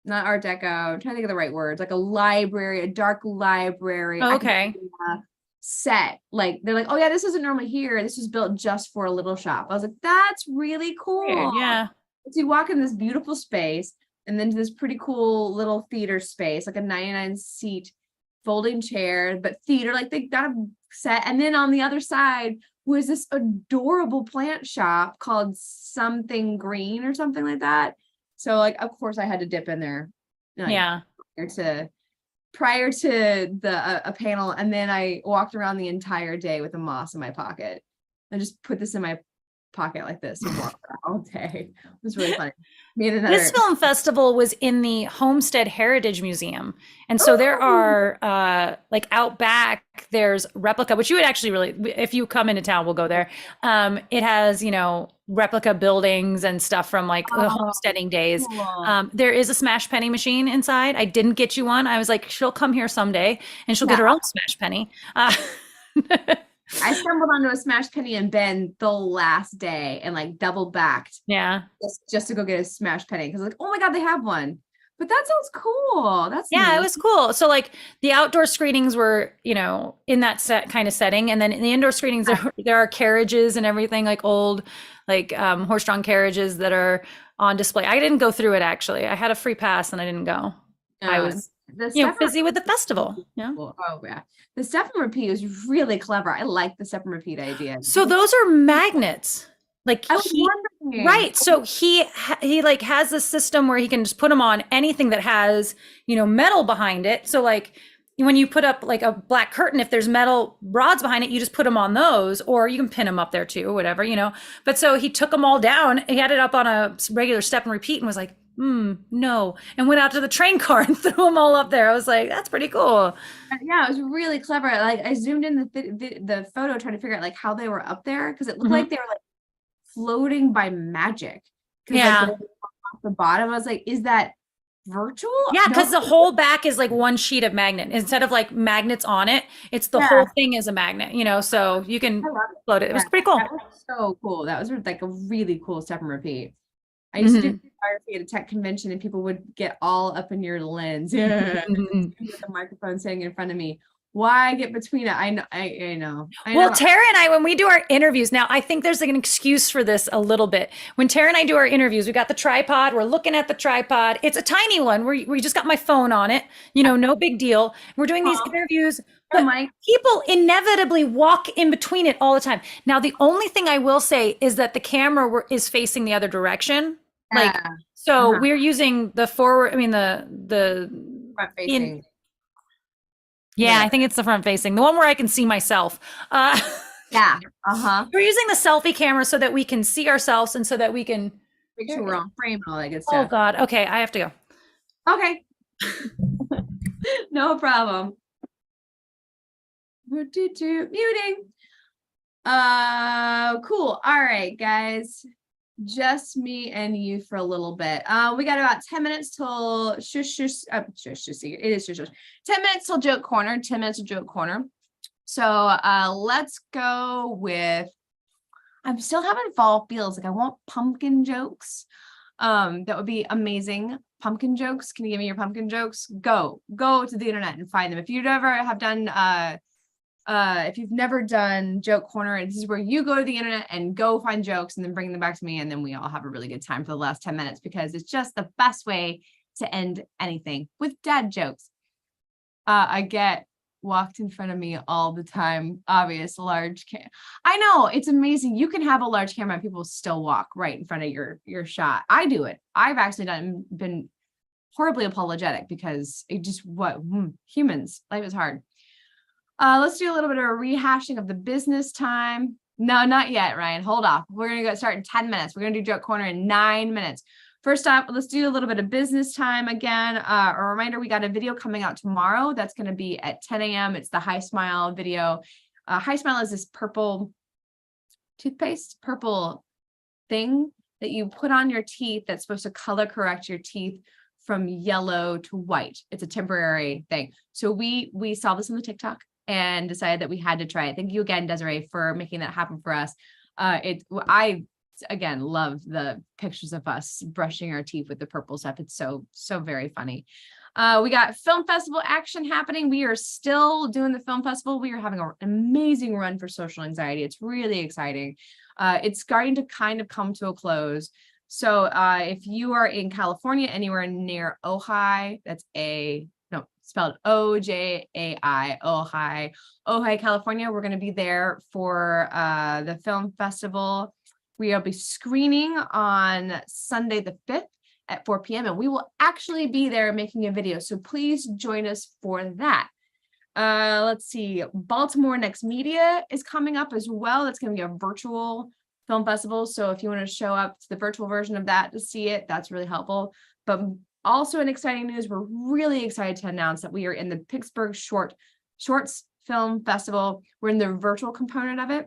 S1: not Art Deco. I'm trying to think of the right words, like a library, a dark library.
S2: Okay.
S1: Set. Like they're like, oh yeah, this isn't normally here. This was built just for a little shop. I was like, that's really cool.
S2: Yeah.
S1: So you walk in this beautiful space and then to this pretty cool little theater space, like a 99 seat folding chair, but theater, like they got a set. And then on the other side was this adorable plant shop called Something Green or something like that. So like, of course I had to dip in there. Like, prior to a panel. And then I walked around the entire day with a moss in my pocket. I just put this in my pocket like this and walked around all day. It was really funny.
S2: This film festival was in the Homestead Heritage Museum. And so there are like out back, there's replica, which you would actually really, if you come into town, we'll go there. It has, you know, replica buildings and stuff from like the homesteading days. Cool. There is a Smash Penny machine inside. I didn't get you one. I was like, she'll come here someday and she'll get her own Smash Penny.
S1: I stumbled onto a Smash Penny in Bend the last day and like double backed.
S2: Yeah.
S1: Just to go get a Smash Penny. Cause like, oh my God, they have one. But that sounds cool. That's
S2: neat. It was cool. So like the outdoor screenings were, you know, in that set kind of setting. And then in the indoor screenings, there are carriages and everything, like old, like horse-drawn carriages that are on display. I didn't go through it actually. I had a free pass and I didn't go. I was busy with the festival. Yeah.
S1: Oh yeah. The step and repeat was really clever. I like the step and repeat idea.
S2: So those are magnets. Like
S1: I was wondering.
S2: Right. So he like has this system where he can just put them on anything that has, you know, metal behind it. So like when you put up like a black curtain, if there's metal rods behind it, you just put them on those, or you can pin them up there too, or whatever, you know. But so he took them all down. He had it up on a regular step and repeat and was like, no, and went out to the train car and threw them all up there. I was like, that's pretty cool.
S1: Yeah, it was really clever. Like I zoomed in the photo trying to figure out like how they were up there because it looked like they were like floating by magic.
S2: Yeah.
S1: Like, off the bottom, I was like, is that virtual?
S2: Yeah, because the whole back is like one sheet of magnet instead of like magnets on it. It's the whole thing is a magnet, you know, so you can float it. It was pretty cool.
S1: That was so cool. That was like a really cool step and repeat. I used to do photography at a tech convention and people would get all up in your lens. Yeah. With the microphone sitting in front of me. Why get between it? I know.
S2: Well, Tara and I, when we do our interviews, now I think there's like an excuse for this a little bit. When Tara and I do our interviews, we got the tripod, we're looking at the tripod. It's a tiny one where we just got my phone on it, you know, no big deal. We're doing these interviews, but people inevitably walk in between it all the time. Now, the only thing I will say is that the camera is facing the other direction. Like, so we're using the forward, I mean, the
S1: front facing.
S2: Yeah, I think it's the front facing, the one where I can see myself.
S1: Yeah. Uh-huh.
S2: We're using the selfie camera so that we can see ourselves and so that we can
S1: Make sure we're on frame and all that good
S2: Oh
S1: stuff.
S2: God. Okay, I have to go.
S1: Okay. No problem. Muting. Cool. All right, guys. Just me and you for a little bit. We got about 10 minutes till it is shush. 10 minutes till joke corner, 10 minutes of joke corner. So let's go with, I'm still having fall feels, like I want pumpkin jokes. That would be amazing. Pumpkin jokes. Can you give me your pumpkin jokes? Go to the internet and find them. If you've never done joke corner, this is where you go to the internet and go find jokes and then bring them back to me, and then we all have a really good time for the last 10 minutes, because it's just the best way to end anything, with dad jokes. I get walked in front of me all the time. Obvious large I know, it's amazing. You can have a large camera and people still walk right in front of your shot. I do it. I've actually been horribly apologetic, because it just humans, life is hard. Let's do a little bit of a rehashing of the business time. No, not yet, Ryan. Hold off. We're going to start in 10 minutes. We're going to do joke corner in 9 minutes. First off, let's do a little bit of business time again. A reminder, we got a video coming out tomorrow. That's going to be at 10 a.m. It's the High Smile video. High Smile is this purple toothpaste, purple thing that you put on your teeth that's supposed to color correct your teeth from yellow to white. It's a temporary thing. So we saw this on the TikTok and decided that we had to try it. Thank you again, Desiree, for making that happen for us. I again love the pictures of us brushing our teeth with the purple stuff. It's so very funny. We got film festival action happening. We are still doing the film festival. We are having an amazing run for social anxiety. It's really exciting. It's starting to kind of come to a close. So if you are in California, anywhere near Ojai, that's spelled Ojai, Ojai, California, we're going to be there for the film festival. We'll be screening on Sunday the 5th at 4 p.m. and we will actually be there making a video. So please join us for that. Let's see. Baltimore Next Media is coming up as well. That's going to be a virtual film festival. So if you want to show up to the virtual version of that to see it, that's really helpful. But also in exciting news, we're really excited to announce that we are in the Pittsburgh Shorts Film Festival. We're in the virtual component of it.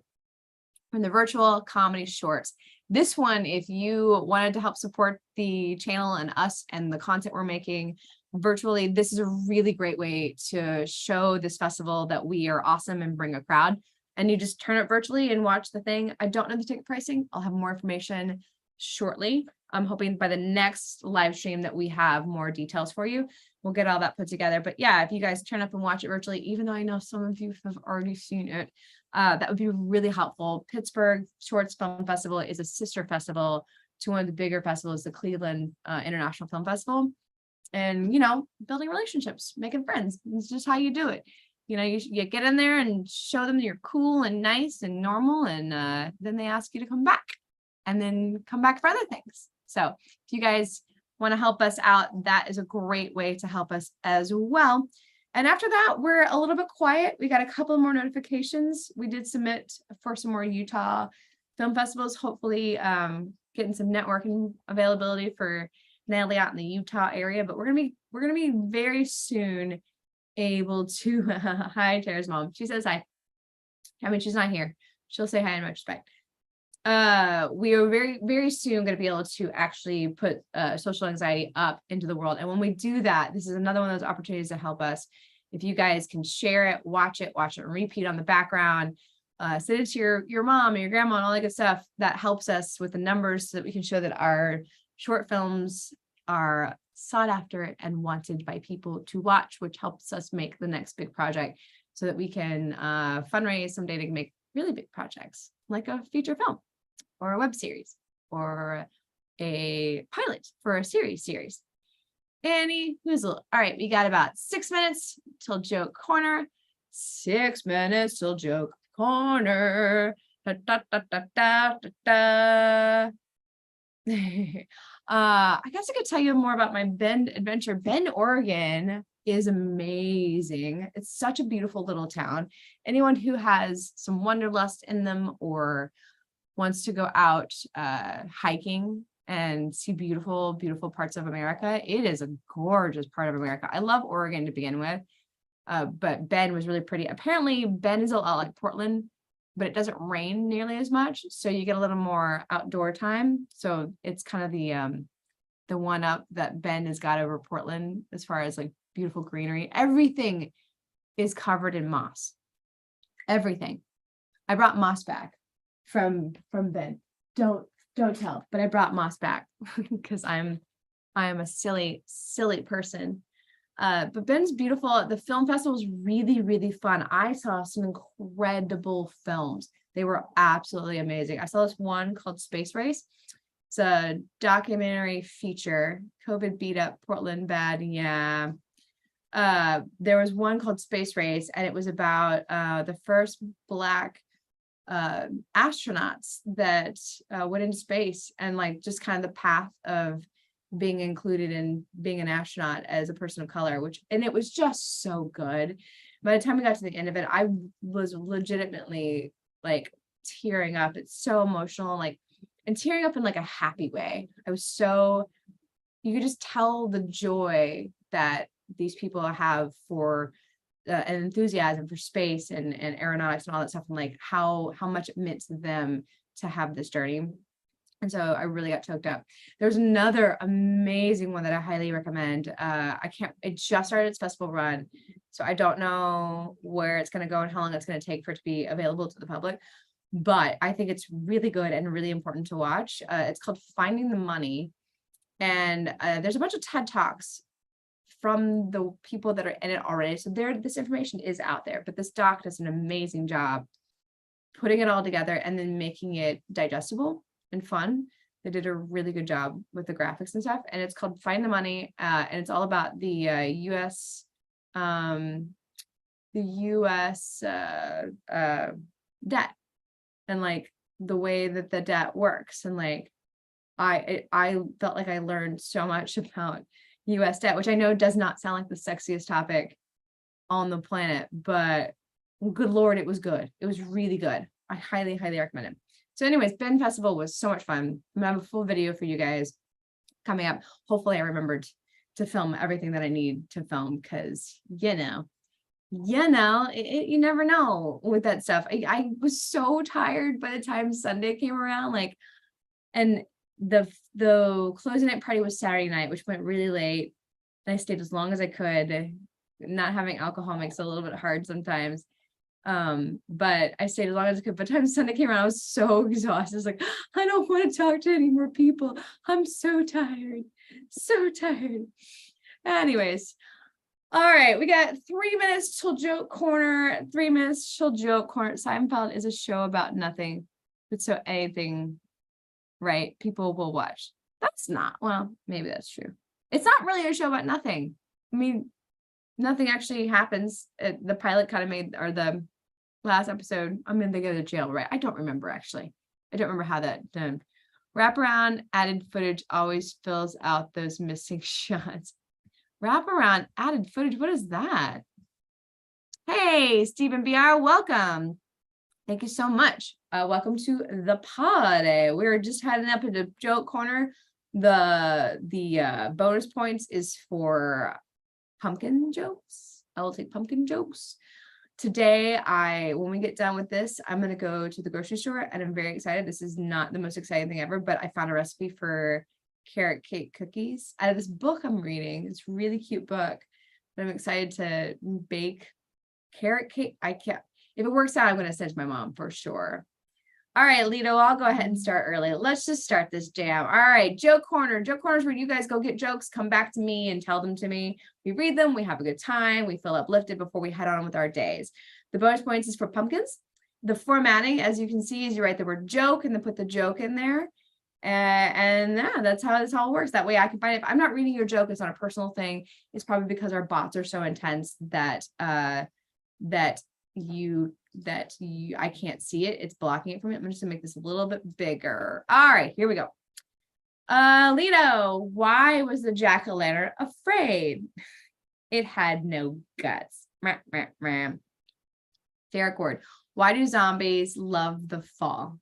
S1: We're in the virtual comedy shorts. This one, if you wanted to help support the channel and us and the content we're making virtually, this is a really great way to show this festival that we are awesome and bring a crowd. And you just turn it virtually and watch the thing. I don't know the ticket pricing. I'll have more information shortly. I'm hoping by the next live stream that we have more details for you. We'll get all that put together. But yeah, if you guys turn up and watch it virtually, even though I know some of you have already seen it, that would be really helpful. Pittsburgh Shorts Film Festival is a sister festival to one of the bigger festivals, the Cleveland International Film Festival. And, building relationships, making friends. It's just how you do it. You get in there and show them you're cool and nice and normal. And then they ask you to come back and then come back for other things. So if you guys want to help us out, that is a great way to help us as well. And after that, we're a little bit quiet. We got a couple more notifications. We did submit for some more Utah film festivals, hopefully getting some networking availability for Natalie out in the Utah area. But we're gonna be very soon able to hi, Tara's mom. She says hi. I mean, she's not here. She'll say hi in much respect. We are very, very soon going to be able to actually put social anxiety up into the world. And when we do that, this is another one of those opportunities to help us. If you guys can share it, watch it, and repeat on the background, send it to your mom and your grandma and all that good stuff. That helps us with the numbers so that we can show that our short films are sought after and wanted by people to watch, which helps us make the next big project so that we can fundraise someday to make really big projects like a feature film or a web series or a pilot for a series. Any whoozle. All right, we got about 6 minutes till joke corner. 6 minutes till joke corner. Da, da, da, da, da, da, da. I guess I could tell you more about my Bend adventure. Bend, Oregon is amazing. It's such a beautiful little town. Anyone who has some wanderlust in them or wants to go out hiking and see beautiful, beautiful parts of America, it is a gorgeous part of America. I love Oregon to begin with, but Bend was really pretty. Apparently, Bend is a lot like Portland, but it doesn't rain nearly as much, so you get a little more outdoor time. So it's kind of the one up that Bend has got over Portland as far as like beautiful greenery. Everything is covered in moss. Everything. I brought moss back from Bend. Don't tell, but I brought moss back because I am a silly person. But Bend's beautiful. The film festival was really, really fun. I saw some incredible films. They were absolutely amazing. I saw this one called Space Race. It's a documentary feature. COVID beat up Portland bad. Yeah. There was one called Space Race, and it was about the first Black astronauts that went into space, and like just kind of the path of being included in being an astronaut as a person of color, and it was just so good. By the time we got to the end of it, I was legitimately like tearing up. It's so emotional, like, and tearing up in like a happy way. You could just tell the joy that these people have for an enthusiasm for space and aeronautics and all that stuff, and like how much it meant to them to have this journey. And so I really got choked up. There's another amazing one that I highly recommend. It just started its festival run, so I don't know where it's going to go and how long it's going to take for it to be available to the public, but I think it's really good and really important to watch. It's called Finding the Money, and there's a bunch of TED Talks from the people that are in it already. So this information is out there, but this doc does an amazing job putting it all together and then making it digestible and fun. They did a really good job with the graphics and stuff. And it's called Find the Money. And it's all about the US debt and like the way that the debt works. And like, I felt like I learned so much about US debt, which I know does not sound like the sexiest topic on the planet, but good Lord, it was good. It was really good. I highly, highly recommend it. So anyways, Bend Festival was so much fun. I'm gonna have a full video for you guys coming up. Hopefully I remembered to film everything that I need to film, because you never know with that stuff. I was so tired by the time Sunday came around, like, and the closing night party was Saturday night, which went really late. And I stayed as long as I could. Not having alcohol makes it a little bit hard sometimes. But I stayed as long as I could. By the time Sunday came around, I was so exhausted. I was like, I don't want to talk to any more people. I'm so tired. So tired. Anyways. All right, we got 3 minutes till joke corner. 3 minutes till joke corner. Seinfeld is a show about nothing, but so anything, right, people will watch. That's not, well, maybe that's true. It's not really a show about nothing. I mean, nothing actually happens. The pilot kind of made, or the last episode, I mean, they go to jail, right? I don't remember, actually. I don't remember how that done. Wraparound added footage always fills out those missing shots. Wraparound added footage, what is that? Hey, Stephen BR, welcome. Thank you so much. Welcome to the pod. We're just heading up into joke corner. The bonus points is for pumpkin jokes. I will take pumpkin jokes. Today, when we get done with this, I'm going to go to the grocery store, and I'm very excited. This is not the most exciting thing ever, but I found a recipe for carrot cake cookies out of this book I'm reading. It's a really cute book, but I'm excited to bake carrot cake. If it works out, I'm going to send it to my mom for sure. All right, Lito, I'll go ahead and start early. Let's just start this jam. All right, joke corner. Joke corner is where you guys go get jokes, come back to me and tell them to me. We read them, we have a good time, we feel uplifted before we head on with our days. The bonus points is for pumpkins. The formatting, as you can see, is you write the word joke and then put the joke in there. And yeah, that's how this all works. That way I can find it. If I'm not reading your joke, it's not a personal thing. It's probably because our bots are so intense that I can't see it. It's blocking it from me. I'm just gonna make this a little bit bigger. All right, here we go. Lito, why was the jack-o'-lantern afraid? It had no guts. Derek Ward, why do zombies love the fall?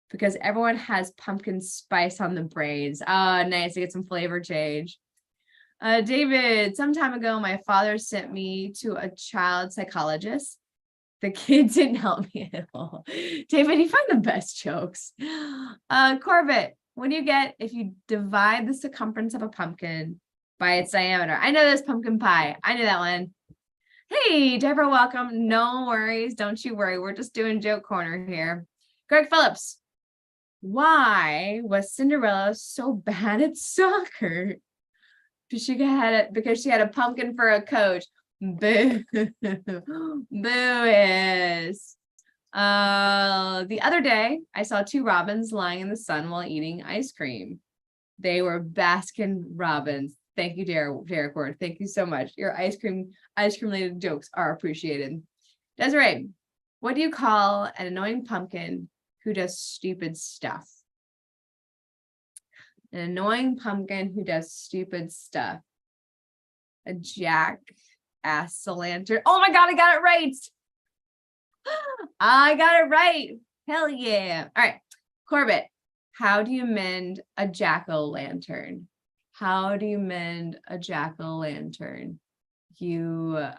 S1: Because everyone has pumpkin spice on the braids. Nice to get some flavor change. David, some time ago, my father sent me to a child psychologist. The kid didn't help me at all. David, you find the best jokes. Corbett, what do you get if you divide the circumference of a pumpkin by its diameter? I know this pumpkin pie. I knew that one. Hey, Deborah, welcome. No worries. Don't you worry. We're just doing joke corner here. Greg Phillips, why was Cinderella so bad at soccer? Because she had a pumpkin for a coach. Boo. Boo-is. The other day, I saw 2 robins lying in the sun while eating ice cream. They were Baskin Robbins. Thank you, Derek Ward. Thank you so much. Your ice cream related jokes are appreciated. Desiree, what do you call an annoying pumpkin who does stupid stuff? An annoying pumpkin who does stupid stuff. A jack-ass-lantern. Oh my God, I got it right. I got it right. Hell yeah. All right, Corbett, how do you mend a jack-o'-lantern? How do you mend a jack-o'-lantern? You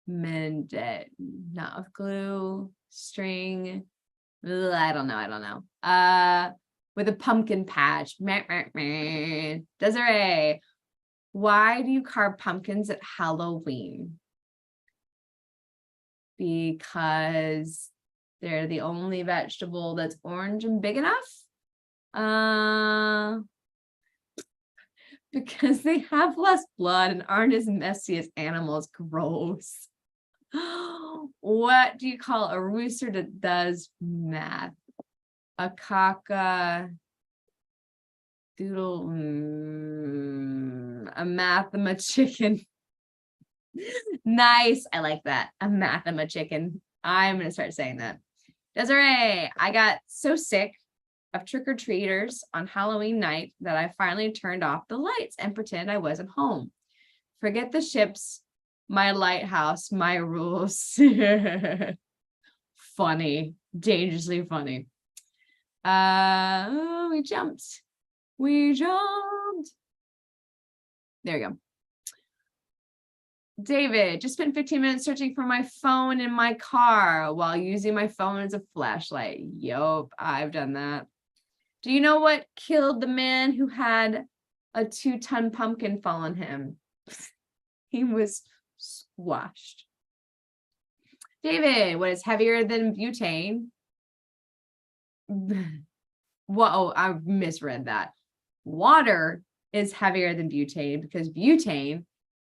S1: mend it, not with glue, string. Ugh, I don't know. With a pumpkin patch. Desiree, why do you carve pumpkins at Halloween? Because they're the only vegetable that's orange and big enough. Because they have less blood and aren't as messy as animals. Gross. What do you call a rooster that does math? A cock-a-doodle, a mathema-chicken. Nice. I like that. A mathema-chicken. I'm going to start saying that. Desiree, I got so sick of trick-or-treaters on Halloween night that I finally turned off the lights and pretend I wasn't home. Forget the ships, my lighthouse, my rules. Funny, dangerously funny. We jumped. There we go. David, just spent 15 minutes searching for my phone in my car while using my phone as a flashlight. Yup, I've done that. Do you know what killed the man who had a 2-ton pumpkin fall on him? He was squashed. David, what is heavier than butane? Whoa, I misread that. Water is heavier than butane because butane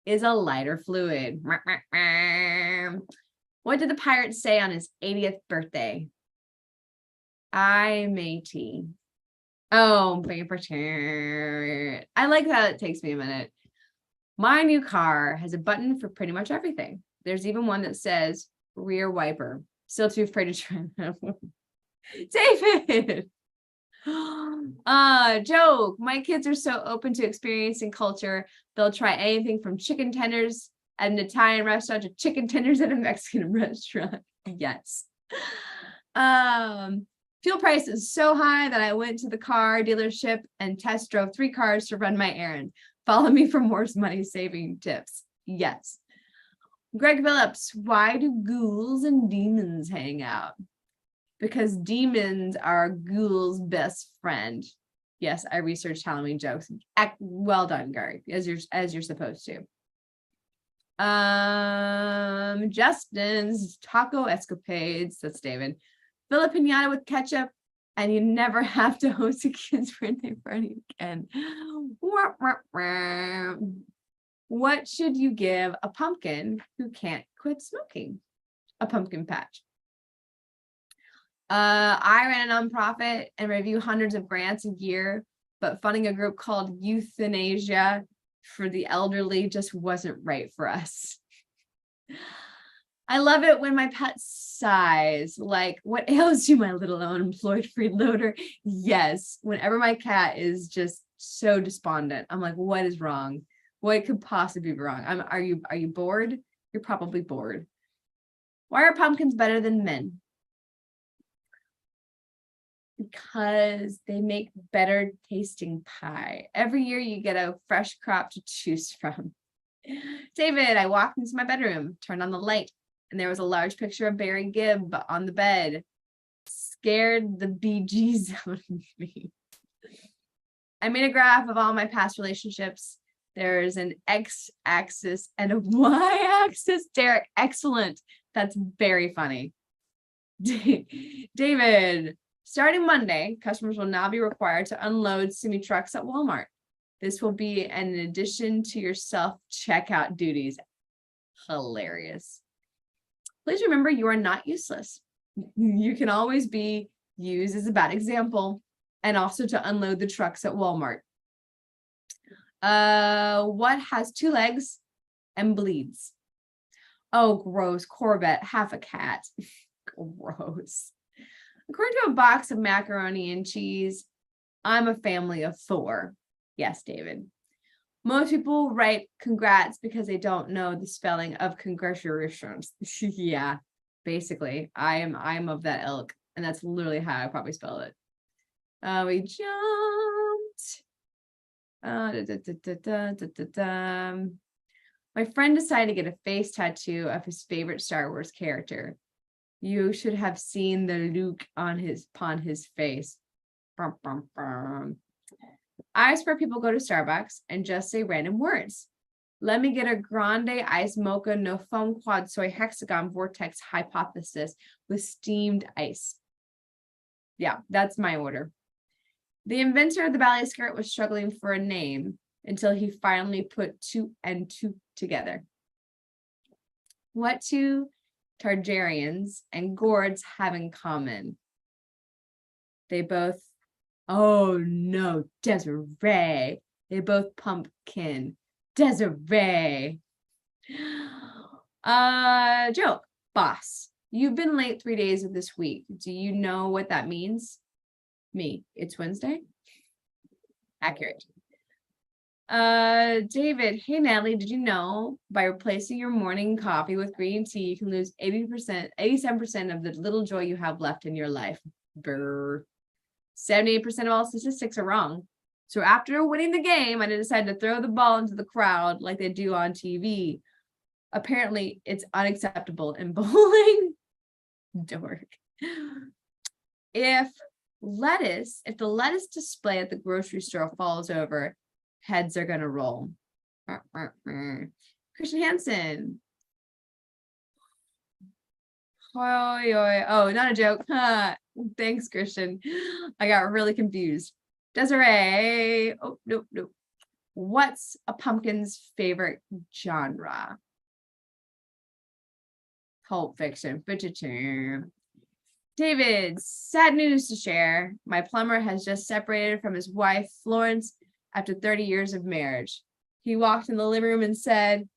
S1: is a lighter fluid. What did the pirate say on his 80th birthday? I matey. Oh, I like that it takes me a minute. My new car has a button for pretty much everything. There's even one that says rear wiper. Still too afraid to try. David. Joke. My kids are so open to experiencing culture. They'll try anything from chicken tenders at an Italian restaurant to chicken tenders at a Mexican restaurant. Yes. Fuel price is so high that I went to the car dealership and test drove 3 cars to run my errand. Follow me for more money saving tips. Yes. Greg Phillips, why do ghouls and demons hang out? Because demons are ghouls' best friend. Yes, I researched Halloween jokes. Well done, Gary, as you're supposed to. Justin's taco escapades. That's David. Fill a pinata with ketchup, and you never have to host a kid's birthday party again. What should you give a pumpkin who can't quit smoking? A pumpkin patch. I ran a nonprofit and review hundreds of grants a year, but funding a group called Euthanasia for the Elderly just wasn't right for us. I love it when my pet sighs, like, what ails you, my little unemployed freeloader? Yes, whenever my cat is just so despondent, I'm like, what is wrong? What could possibly be wrong? Are you bored? You're probably bored. Why are pumpkins better than men? Because they make better tasting pie. Every year you get a fresh crop to choose from. David, I walked into my bedroom, turned on the light, and there was a large picture of Barry Gibb on the bed. Scared the bejesus out of me. I made a graph of all my past relationships. There's an x-axis and a y-axis. Derek, excellent. That's very funny. David, starting Monday, customers will now be required to unload semi-trucks at Walmart. This will be an addition to your self-checkout duties. Hilarious. Please remember you are not useless. You can always be used as a bad example and also to unload the trucks at Walmart. What has 2 legs and bleeds? Oh, gross. Corvette, half a cat. Gross. According to a box of macaroni and cheese, I'm a family of 4. Yes, David. Most people write congrats because they don't know the spelling of congratulations. Yeah, basically, I'm of that ilk, and that's literally how I probably spell it. We jumped. My friend decided to get a face tattoo of his favorite Star Wars character. You should have seen the Luke on his face. Brum, brum, brum. I swear people go to Starbucks and just say random words. Let me get a grande ice mocha no foam quad soy hexagon vortex hypothesis with steamed ice. Yeah, that's my order. The inventor of the ballet skirt was struggling for a name until he finally put 2 and 2 together. What 2 Targaryens and Gords have in common? They both, oh no, Desiree. They both pumpkin. Desiree. Joke. Boss, you've been late 3 days of this week. Do you know what that means? Me. It's Wednesday? Accurate. David, hey Natalie, did you know by replacing your morning coffee with green tea, you can lose 87% of the little joy you have left in your life? Brr. 78% of all statistics are wrong. So after winning the game, I decided to throw the ball into the crowd like they do on TV. Apparently, it's unacceptable in bowling. Dork. If the lettuce display at the grocery store falls over, heads are gonna roll. Christian Hansen. Oh, not a joke. Thanks, Christian. I got really confused. Desiree. Oh, nope. What's a pumpkin's favorite genre? Pulp fiction. David, sad news to share. My plumber has just separated from his wife, Florence, after 30 years of marriage. He walked in the living room and said,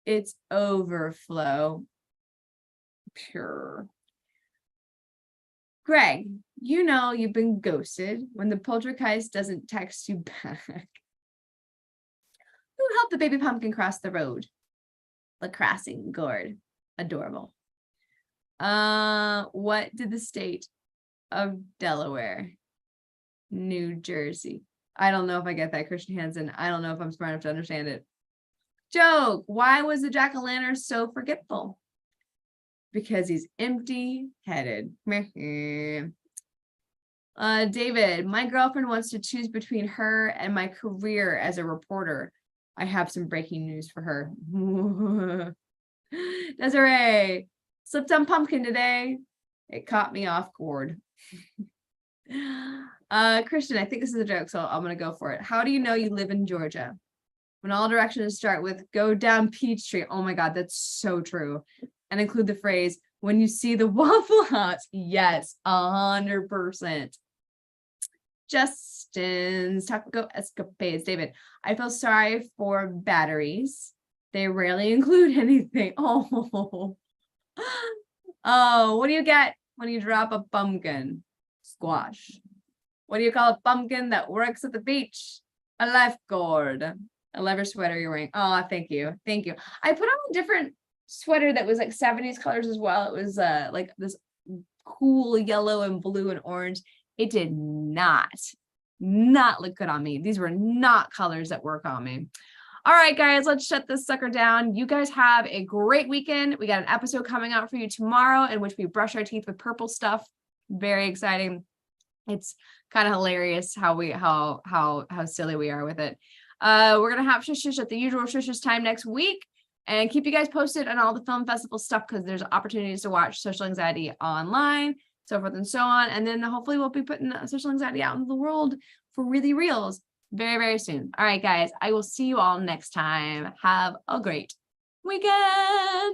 S1: "It's overflow." Pure. Greg, you know you've been ghosted when the poltergeist doesn't text you back. Who helped the baby pumpkin cross the road? The crossing gourd. Adorable. What did the state of Delaware, New Jersey? I don't know if I get that, Christian Hansen. I don't know if I'm smart enough to understand it. Joke. Why was the jack-o'-lantern so forgetful? Because he's empty-headed. David, my girlfriend wants to choose between her and my career as a reporter. I have some breaking news for her. Desiree, slipped on pumpkin today. It caught me off guard. Christian, I think this is a joke, so I'm gonna go for it. How do you know you live in Georgia? When all directions start with "go down Peachtree." Oh my God, that's so true. And include the phrase, "when you see the Waffle House." Yes, 100%. Justin's taco escapades. David, I feel sorry for batteries. They rarely include anything. Oh, Oh, what do you get when you drop a pumpkin? Squash. What do you call a pumpkin that works at the beach? A lifeguard. I love your sweater you're wearing. Oh, thank you. Thank you. I put on a different sweater that was like 70s colors as well. It was like this cool yellow and blue and orange. It did not look good on me. These were not colors that work on me. All right, guys, let's shut this sucker down. You guys have a great weekend. We got an episode coming out for you tomorrow in which we brush our teeth with purple stuff. Very exciting. It's kind of hilarious how silly we are with it. We're gonna have shush at the usual shush time next week, and keep you guys posted on all the film festival stuff because there's opportunities to watch Social Anxiety online, so forth and so on. And then hopefully we'll be putting Social Anxiety out into the world for really reals very, very soon. All right, guys, I will see you all next time. Have a great weekend.